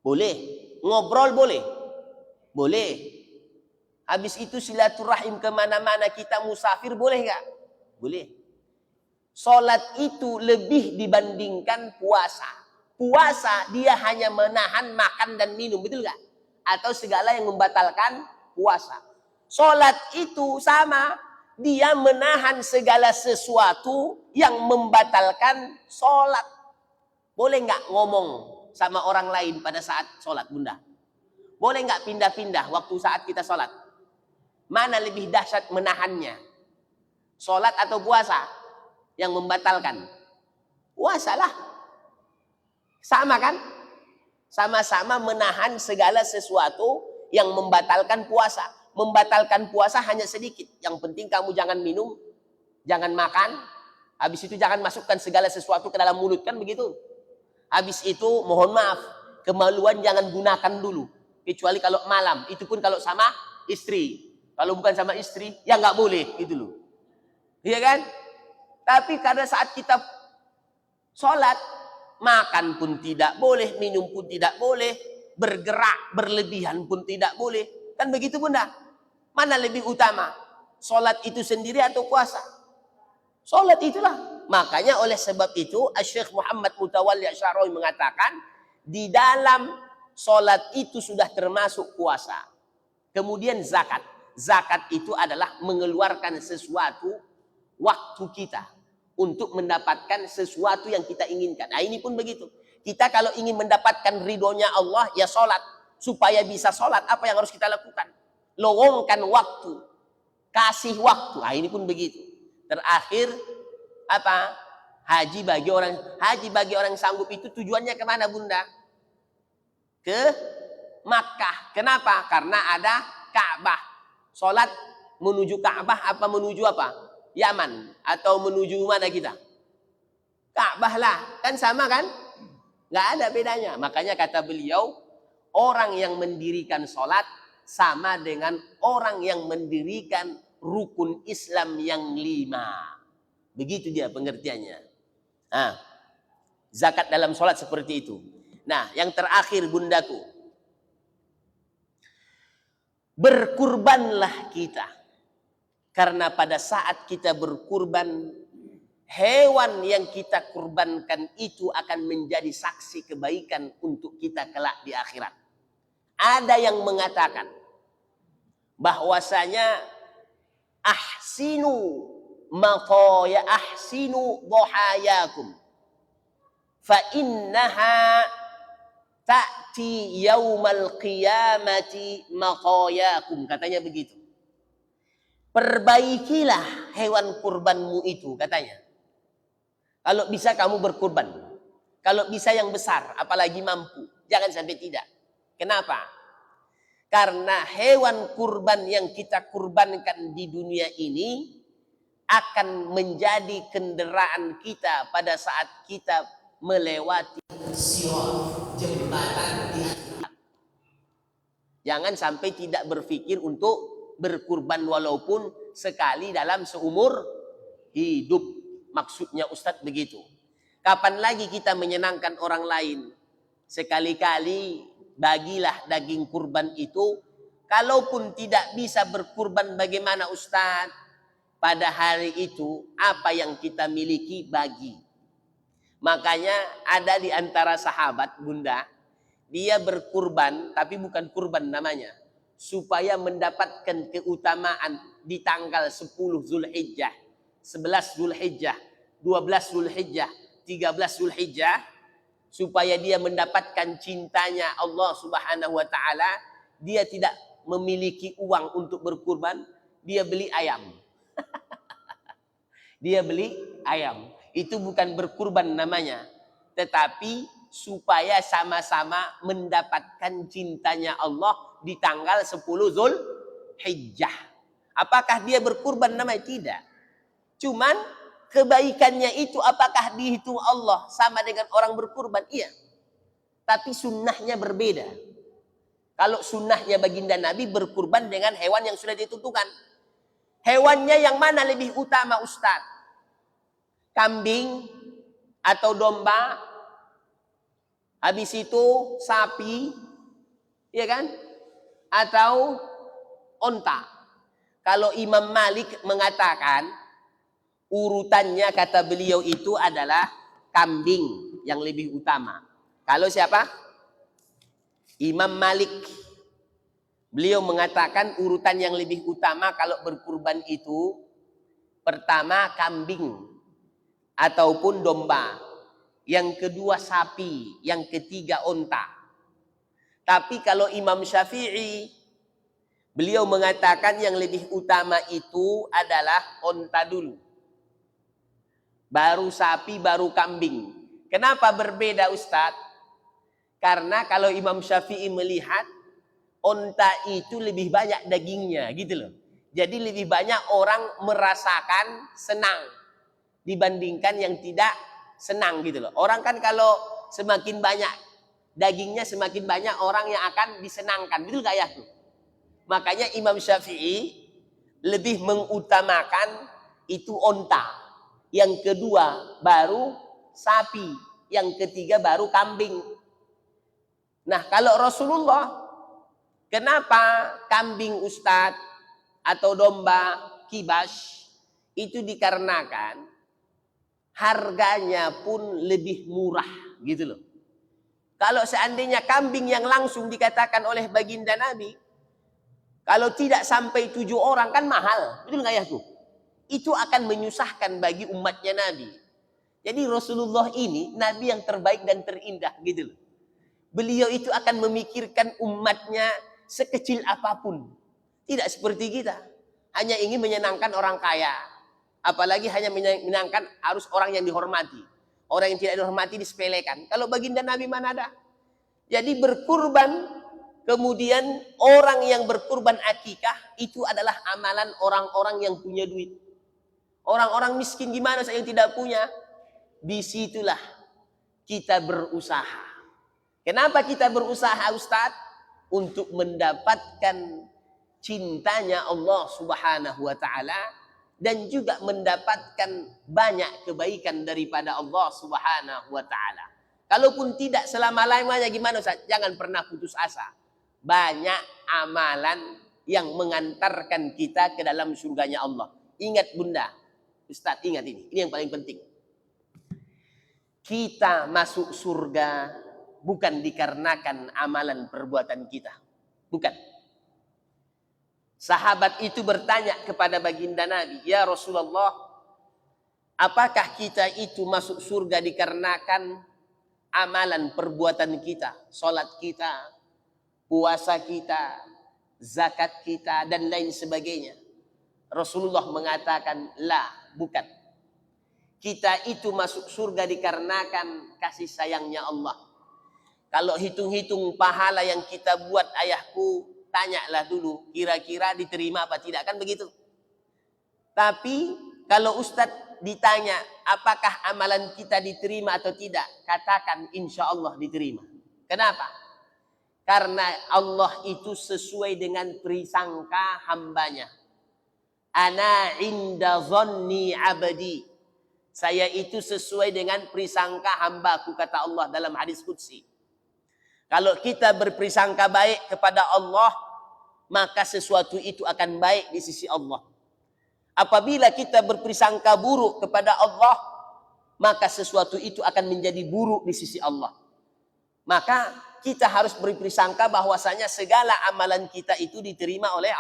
Boleh. Ngobrol boleh? Boleh. Habis itu silaturahim kemana-mana kita musafir boleh nggak? Boleh. Sholat itu lebih dibandingkan puasa. Puasa dia hanya menahan makan dan minum, betul nggak? Atau segala yang membatalkan puasa. Sholat itu sama, dia menahan segala sesuatu yang membatalkan sholat. Boleh nggak ngomong sama orang lain pada saat sholat bunda? Boleh nggak pindah-pindah waktu saat kita sholat? Mana lebih dahsyat menahannya? Sholat atau puasa? Yang membatalkan? Puasalah. Sama kan? Sama-sama menahan segala sesuatu yang membatalkan puasa. Membatalkan puasa hanya sedikit. Yang penting kamu jangan minum, jangan makan. Habis itu jangan masukkan segala sesuatu ke dalam mulut, kan begitu? Habis itu mohon maaf, kemaluan jangan gunakan dulu. Kecuali kalau malam, itu pun kalau sama istri. Kalau bukan sama istri, ya nggak boleh, gitu loh. Iya kan? Tapi karena saat kita sholat, makan pun tidak boleh, minum pun tidak boleh, bergerak berlebihan pun tidak boleh. Kan begitu bunda? Mana lebih utama? Sholat itu sendiri atau puasa? Sholat itulah. Makanya oleh sebab itu, Asy-Syaikh Muhammad Mutawalli Asy-Sya'rawi mengatakan, di dalam sholat itu sudah termasuk puasa. Kemudian zakat. Zakat itu adalah mengeluarkan sesuatu waktu kita untuk mendapatkan sesuatu yang kita inginkan. Nah ini pun begitu. Kita kalau ingin mendapatkan ridhonya Allah, ya sholat. Supaya bisa sholat, apa yang harus kita lakukan? Lowongkan waktu. Kasih waktu. Nah ini pun begitu. Terakhir, apa? Haji bagi orang sanggup itu tujuannya kemana bunda? Ke Makkah. Kenapa? Karena ada Ka'bah. Sholat menuju Ka'bah apa menuju apa? Yaman. Atau menuju mana kita? Ka'bah lah. Kan sama kan? Nggak ada bedanya. Makanya kata beliau, orang yang mendirikan sholat sama dengan orang yang mendirikan rukun Islam yang 5. Begitu dia pengertiannya. Nah, zakat dalam sholat seperti itu. Nah, yang terakhir bundaku. berkurbanlah kita. Karena pada saat kita berkurban, hewan yang kita kurbankan itu akan menjadi saksi kebaikan untuk kita kelak di akhirat. Ada yang mengatakan bahwasanya ahsinu dhahayakum fa innaha ta'ti yaumal qiyamati maqayakum, katanya begitu. Perbaikilah hewan kurbanmu itu, katanya. Kalau bisa kamu berkurban, kalau bisa yang besar, apalagi mampu, jangan sampai tidak. Kenapa? Karena hewan kurban yang kita kurbankan di dunia ini akan menjadi kendaraan kita pada saat kita melewati sirat, jembatan di akhirat. Jangan sampai tidak berpikir untuk berkurban walaupun sekali dalam seumur hidup. Maksudnya Ustadz begitu. Kapan lagi kita menyenangkan orang lain? Sekali-kali bagilah daging kurban itu. Kalaupun tidak bisa berkurban, bagaimana Ustadz? Pada hari itu apa yang kita miliki bagi. Makanya ada di antara sahabat, Bunda, dia berkurban tapi bukan kurban namanya, supaya mendapatkan keutamaan di tanggal 10 Zulhijjah, 11 Zulhijjah, 12 Zulhijjah, 13 Zulhijjah, supaya dia mendapatkan cintanya Allah Subhanahu wa taala. Dia tidak memiliki uang untuk berkurban, dia beli ayam. Dia beli ayam. Itu bukan berkurban namanya, tetapi supaya sama-sama mendapatkan cintanya Allah di tanggal 10 Zulhijjah. Apakah dia berkurban namanya? Tidak. Cuman kebaikannya itu apakah dihitung Allah sama dengan orang berkurban? Iya. Tapi sunnahnya berbeda. Kalau sunnahnya baginda Nabi berkurban dengan hewan yang sudah ditentukan. Hewannya yang mana lebih utama Ustadz? Kambing atau domba? Habis itu sapi, ya kan? Atau onta? Kalau Imam Malik mengatakan urutannya, kata beliau, itu adalah kambing yang lebih utama. Kalau siapa? Imam Malik. Beliau mengatakan urutan yang lebih utama kalau berkurban itu pertama kambing ataupun domba, yang kedua sapi, yang ketiga onta. Tapi kalau Imam Syafi'i, beliau mengatakan yang lebih utama itu adalah onta dulu, baru sapi, baru kambing. Kenapa berbeda Ustadz? Karena kalau Imam Syafi'i melihat onta itu lebih banyak dagingnya, gitu loh. Jadi lebih banyak orang merasakan senang dibandingkan yang tidak senang, gitu loh. Orang kan kalau semakin banyak dagingnya, semakin banyak orang yang akan disenangkan, betul gak ya tuh? Makanya Imam Syafi'i lebih mengutamakan itu onta, yang kedua baru sapi, yang ketiga baru kambing. Nah kalau Rasulullah, kenapa kambing Ustadz atau domba kibas? Itu dikarenakan harganya pun lebih murah, gitu loh. Kalau seandainya kambing yang langsung dikatakan oleh baginda Nabi, kalau tidak sampai 7 orang kan mahal, betul nggak ya tuh? Itu akan menyusahkan bagi umatnya Nabi. Jadi Rasulullah ini Nabi yang terbaik dan terindah, gitu loh. Beliau itu akan memikirkan umatnya sekecil apapun. Tidak seperti kita, hanya ingin menyenangkan orang kaya. Apalagi hanya menyenangkan harus orang yang dihormati. Orang yang tidak dihormati disepelekan. Kalau baginda Nabi mana ada? Jadi berkurban, kemudian orang yang berkurban akikah itu adalah amalan orang-orang yang punya duit. Orang-orang miskin gimana saya yang tidak punya? Disitulah kita berusaha. Kenapa kita berusaha Ustadz? Untuk mendapatkan cintanya Allah Subhanahu wa ta'ala, dan juga mendapatkan banyak kebaikan daripada Allah Subhanahu wa ta'ala. Kalaupun tidak selama-lamanya gimana Ustaz? Jangan pernah putus asa. Banyak amalan yang mengantarkan kita ke dalam surganya Allah. Ingat bunda, Ustaz, ingat ini yang paling penting. Kita masuk surga bukan dikarenakan amalan perbuatan kita. Bukan. Sahabat itu bertanya kepada baginda Nabi, "Ya Rasulullah, apakah kita itu masuk surga dikarenakan amalan perbuatan kita, salat kita, puasa kita, zakat kita, dan lain sebagainya?" Rasulullah mengatakan, "La, bukan. Kita itu masuk surga dikarenakan kasih sayangnya Allah. Kalau hitung-hitung pahala yang kita buat, ayahku, tanyalah dulu, kira-kira diterima apa tidak, kan begitu. Tapi kalau Ustadz ditanya, apakah amalan kita diterima atau tidak, katakan insya Allah diterima. Kenapa? Karena Allah itu sesuai dengan prisangka hambanya. Ana inda zonni abadi. Saya itu sesuai dengan prisangka hambaku, kata Allah dalam hadis qudsi. Kalau kita berprisangka baik kepada Allah, maka sesuatu itu akan baik di sisi Allah. Apabila kita berprisangka buruk kepada Allah, maka sesuatu itu akan menjadi buruk di sisi Allah. Maka kita harus berprisangka bahwasanya segala amalan kita itu diterima oleh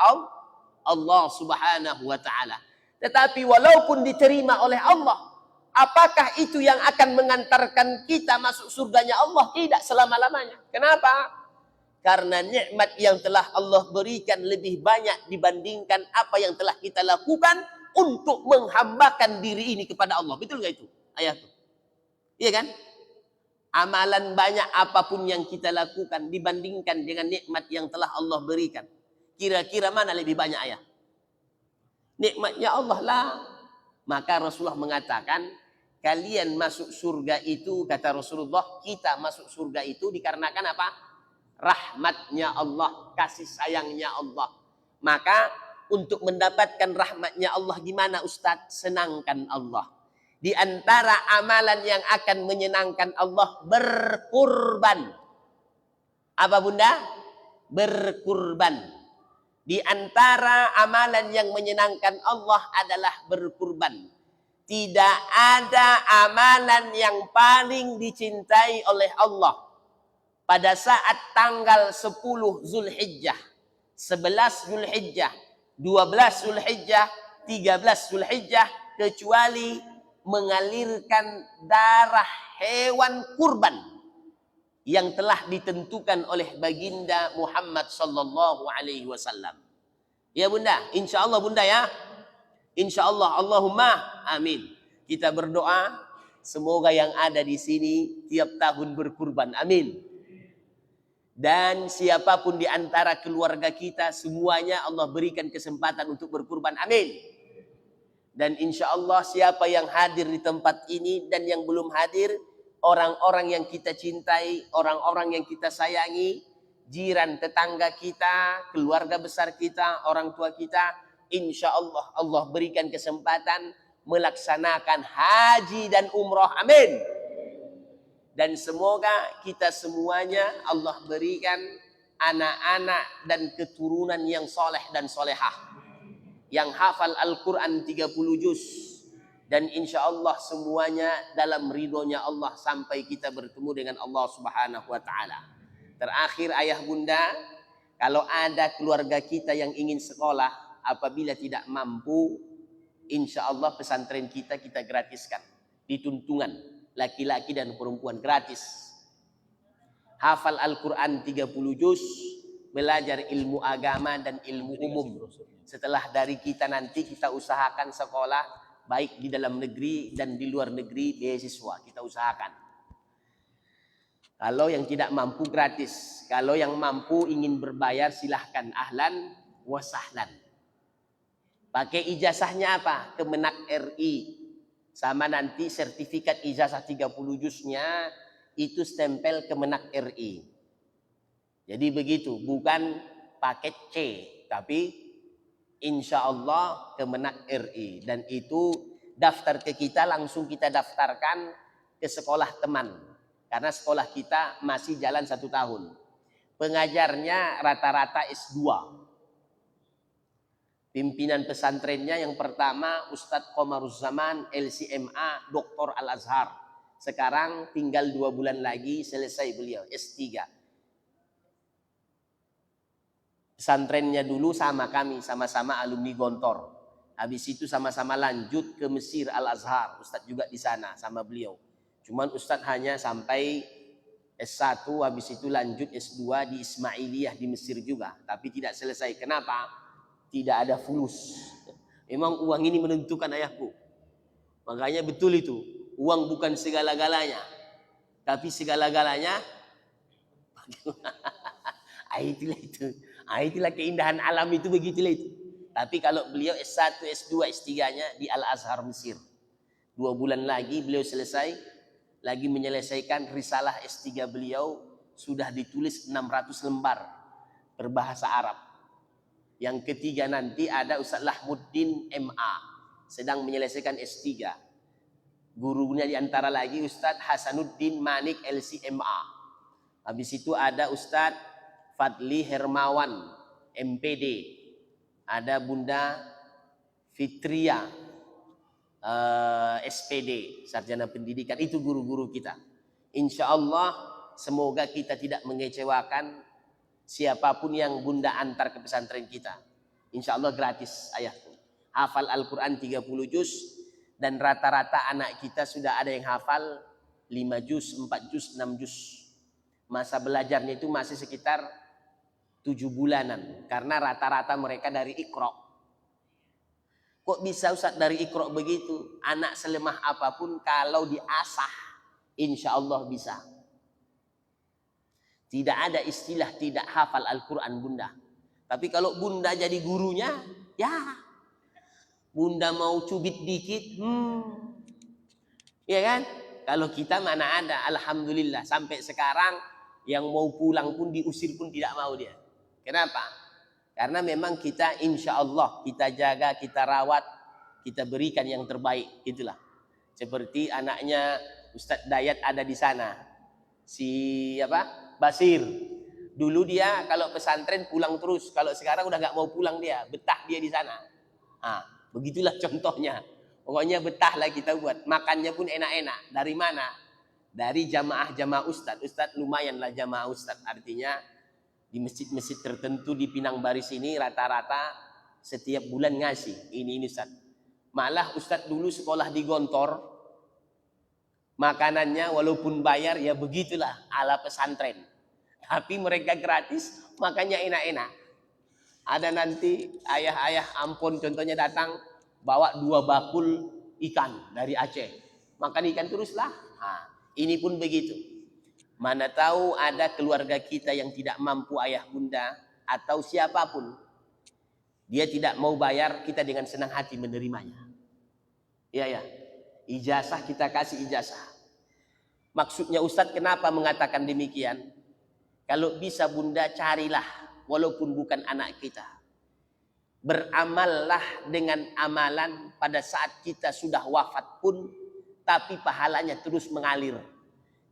Allah Subhanahu wa ta'ala. Tetapi walaupun diterima oleh Allah, apakah itu yang akan mengantarkan kita masuk surganya Allah? Tidak selama-lamanya. Kenapa? Karena nikmat yang telah Allah berikan lebih banyak dibandingkan apa yang telah kita lakukan untuk menghambakan diri ini kepada Allah. Betul nggak itu ayatku? Iya kan? Amalan banyak apapun yang kita lakukan dibandingkan dengan nikmat yang telah Allah berikan. Kira-kira mana lebih banyak, ayah? Nikmatnya Allah lah. Maka Rasulullah mengatakan, kalian masuk surga itu, kata Rasulullah, kita masuk surga itu dikarenakan apa? Rahmatnya Allah, kasih sayangnya Allah. Maka untuk mendapatkan rahmatnya Allah gimana, Ustadz? Senangkan Allah. Di antara amalan yang akan menyenangkan Allah, berkurban. Apa bunda? Berkurban. Di antara amalan yang menyenangkan Allah adalah berkurban. Tidak ada amalan yang paling dicintai oleh Allah pada saat tanggal 10 Zulhijjah, 11 Zulhijjah, 12 Zulhijjah, 13 Zulhijjah, kecuali mengalirkan darah hewan kurban yang telah ditentukan oleh baginda Muhammad sallallahu alaihi wasallam. Ya bunda, insya Allah bunda ya. Insya Allah, Allahumma amin. Kita berdoa semoga yang ada di sini tiap tahun berkurban. Amin. Dan siapapun di antara keluarga kita, semuanya Allah berikan kesempatan untuk berkurban. Amin. Dan insya Allah siapa yang hadir di tempat ini dan yang belum hadir, orang-orang yang kita cintai, orang-orang yang kita sayangi, jiran tetangga kita, keluarga besar kita, orang tua kita, insya Allah Allah berikan kesempatan melaksanakan haji dan umroh. Amin. Dan semoga kita semuanya Allah berikan anak-anak dan keturunan yang soleh dan solehah, yang hafal Al-Quran 30 juz, dan insya Allah semuanya dalam ridhonya Allah sampai kita bertemu dengan Allah Subhanahu wa ta'ala. Terakhir ayah bunda, kalau ada keluarga kita yang ingin sekolah, apabila tidak mampu, insya Allah pesantren kita gratiskan di Tuntungan, laki-laki dan perempuan, gratis. Hafal Al-Quran 30 juz, belajar ilmu agama dan ilmu umum. Setelah dari kita nanti kita usahakan sekolah baik di dalam negeri dan di luar negeri, beasiswa kita usahakan. Kalau yang tidak mampu gratis, kalau yang mampu ingin berbayar silahkan, ahlan wa sahlan. Pakai ijazahnya apa? Kemenak RI. Sama nanti sertifikat ijazah 30 juznya itu stempel Kemenak RI. Jadi begitu, bukan paket C, tapi insya Allah Kemenak RI. Dan itu daftar ke kita, langsung kita daftarkan ke sekolah teman. Karena sekolah kita masih jalan 1 tahun. Pengajarnya rata-rata S2. Pimpinan pesantrennya yang pertama Ustadz Qomaruzzaman LCMA Dr. Al-Azhar. Sekarang tinggal 2 bulan lagi selesai beliau S3. Pesantrennya dulu sama kami, sama-sama alumni Gontor. Habis itu sama-sama lanjut ke Mesir Al-Azhar. Ustadz juga di sana sama beliau. Cuman Ustadz hanya sampai S1, habis itu lanjut S2 di Ismailiyah di Mesir juga. Tapi tidak selesai. Kenapa? Tidak ada fulus. Memang uang ini menentukan ayahku. Makanya betul itu. Uang bukan segala-galanya. Tapi segala-galanya. Itulah itu. Itulah keindahan alam itu, begitulah itu. Tapi kalau beliau S1, S2, S3-nya di Al-Azhar Mesir. 2 bulan lagi beliau selesai. Lagi menyelesaikan risalah S3 beliau. Sudah ditulis 600 lembar. Berbahasa Arab. Yang ketiga nanti ada Ustaz Lahmuddin MA. Sedang menyelesaikan S3. Gurunya diantara lagi Ustaz Hasanuddin Manik LCMA. Habis itu ada Ustaz Fadli Hermawan MPD. Ada Bunda Fitria SPD, Sarjana Pendidikan. Itu guru-guru kita. Insya Allah semoga kita tidak mengecewakan siapapun yang Bunda antar ke pesantren kita. Insya Allah gratis ayahku. Hafal Al-Quran 30 juz. Dan rata-rata anak kita sudah ada yang hafal 5 juz, 4 juz, 6 juz. Masa belajarnya itu masih sekitar 7 bulanan. Karena rata-rata mereka dari Iqra. Kok bisa Ustaz dari Iqra begitu? Anak selemah apapun kalau diasah, insya Allah bisa. Tidak ada istilah tidak hafal Al-Quran Bunda. Tapi kalau Bunda jadi gurunya, ya. Bunda mau cubit dikit, ya kan? Kalau kita mana ada, alhamdulillah. Sampai sekarang yang mau pulang pun diusir pun tidak mau dia. Kenapa? Karena memang kita insya Allah, kita jaga, kita rawat, kita berikan yang terbaik. Itulah. Seperti anaknya Ustadz Dayat ada di sana. Si Basir. Dulu dia kalau pesantren pulang terus. Kalau sekarang udah nggak mau pulang dia. Betah dia di sana. Begitulah contohnya. Pokoknya betahlah kita buat. Makannya pun enak-enak. Dari mana? Dari jamaah-jamaah Ustadz. Ustadz lumayanlah jamaah Ustadz. Artinya di masjid-masjid tertentu di Pinang Baris ini rata-rata setiap bulan ngasih. Ini Ustadz. Malah Ustadz dulu sekolah di Gontor. Makanannya walaupun bayar ya begitulah ala pesantren. Tapi mereka gratis, makanya enak-enak. Ada nanti ayah-ayah Ampon contohnya datang bawa 2 bakul ikan dari Aceh. Makan ikan teruslah. Ini pun begitu. Mana tahu ada keluarga kita yang tidak mampu ayah bunda atau siapapun. Dia tidak mau bayar, kita dengan senang hati menerimanya. Ya. Ijazah kita kasih ijazah. Maksudnya Ustadz kenapa mengatakan demikian? Kalau bisa Bunda carilah walaupun bukan anak kita. Beramallah dengan amalan pada saat kita sudah wafat pun tapi pahalanya terus mengalir.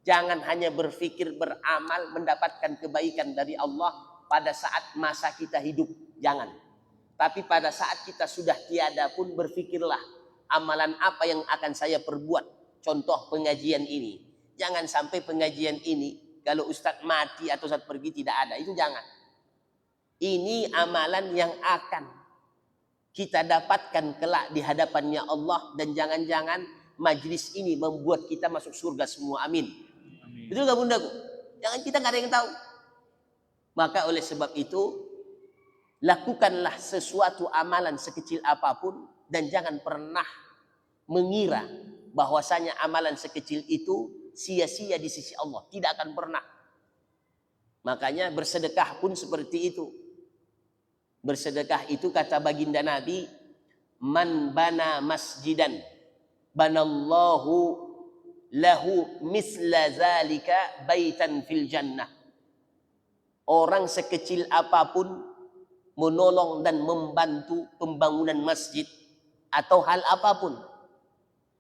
Jangan hanya berpikir beramal mendapatkan kebaikan dari Allah pada saat masa kita hidup. Jangan. Tapi pada saat kita sudah tiada pun berpikirlah amalan apa yang akan saya perbuat. Contoh pengajian ini. Jangan sampai pengajian ini kalau Ustadz mati atau Ustadz pergi tidak ada. Itu jangan. Ini amalan yang akan kita dapatkan kelak di hadapannya Allah. Dan jangan-jangan majlis ini membuat kita masuk surga semua. Amin. Betul gak Bunda? Jangan, kita gak ada yang tahu. Maka oleh sebab itu, lakukanlah sesuatu amalan sekecil apapun. Dan jangan pernah mengira bahwasanya amalan sekecil itu sia-sia di sisi Allah. Tidak akan pernah. Makanya bersedekah pun seperti itu. Bersedekah itu kata baginda Nabi, man bana masjidan banallahu lahu misla zalika baitan fil jannah. Orang sekecil apapun menolong dan membantu pembangunan masjid atau hal apapun,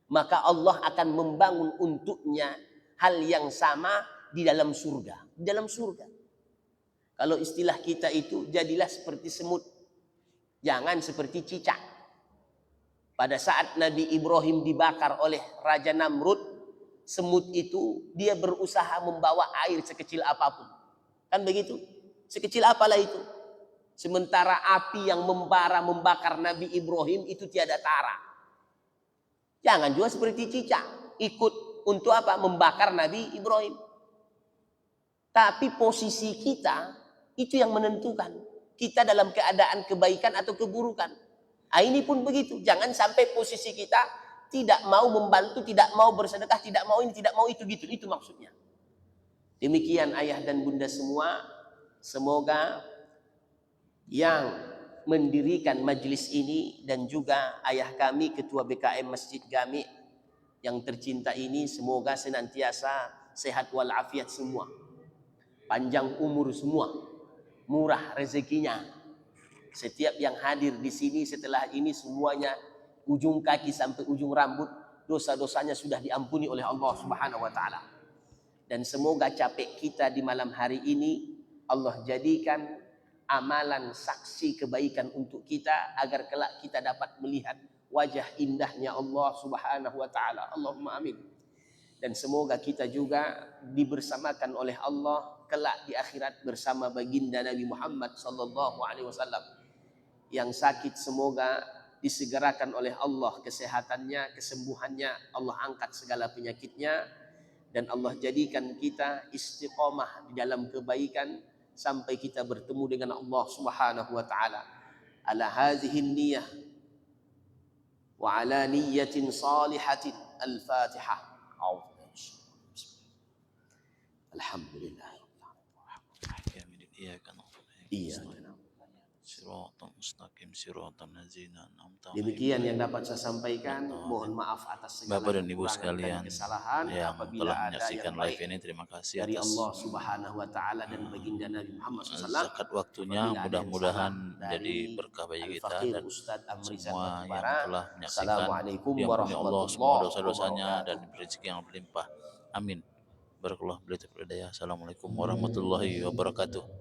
maka Allah akan membangun untuknya hal yang sama di dalam surga. Di dalam surga. Kalau istilah kita itu, jadilah seperti semut. Jangan seperti cicak. Pada saat Nabi Ibrahim dibakar oleh Raja Namrud, semut itu dia berusaha membawa air sekecil apapun. Kan begitu? Sekecil apalah itu. Sementara api yang membara membakar Nabi Ibrahim itu tiada tara. Jangan juga seperti cicak. Ikut untuk apa? Membakar Nabi Ibrahim. Tapi posisi kita itu yang menentukan. Kita dalam keadaan kebaikan atau keburukan. Nah, ini pun begitu. Jangan sampai posisi kita tidak mau membantu, tidak mau bersedekah, tidak mau ini, tidak mau itu gitu. Itu maksudnya. Demikian ayah dan bunda semua. Semoga yang mendirikan majlis ini dan juga ayah kami, ketua BKM Masjid Gami yang tercinta ini, semoga senantiasa sehat walafiat semua. Panjang umur semua. Murah rezekinya. Setiap yang hadir di sini setelah ini semuanya ujung kaki sampai ujung rambut dosa-dosanya sudah diampuni oleh Allah Subhanahu wa taala. Dan semoga capek kita di malam hari ini Allah jadikan amalan saksi kebaikan untuk kita agar kelak kita dapat melihat wajah indahnya Allah Subhanahu wa taala. Allahumma amin. Dan semoga kita juga dibersamakan oleh Allah kelak di akhirat bersama baginda Nabi Muhammad sallallahu alaihi wasallam. Yang sakit semoga disegerakan oleh Allah kesehatannya, kesembuhannya, Allah angkat segala penyakitnya dan Allah jadikan kita istiqomah di dalam kebaikan sampai kita bertemu dengan Allah Subhanahu wa taala. Ala hadhihi niyyah wa ala niyyatin salihatin. Al-Fatihah. Alhamdulillah. Iya. Demikian yang dapat saya sampaikan. Mohon maaf atas segala Bapak dan Ibu sekalian kesalahan yang apabila telah ada menyaksikan yang live ini, terima kasih dari atas Allah Subhanahu wa taala dan baginda Nabi Muhammad SAW. zakat waktunya. Mudah-mudahan jadi berkah bagi kita dan semua yang telah menyaksikan diampuni Allah semua dosa-dosanya dan rezeki yang berlimpah. Amin. Barakallahu billahi. Assalamualaikum warahmatullahi wabarakatuh.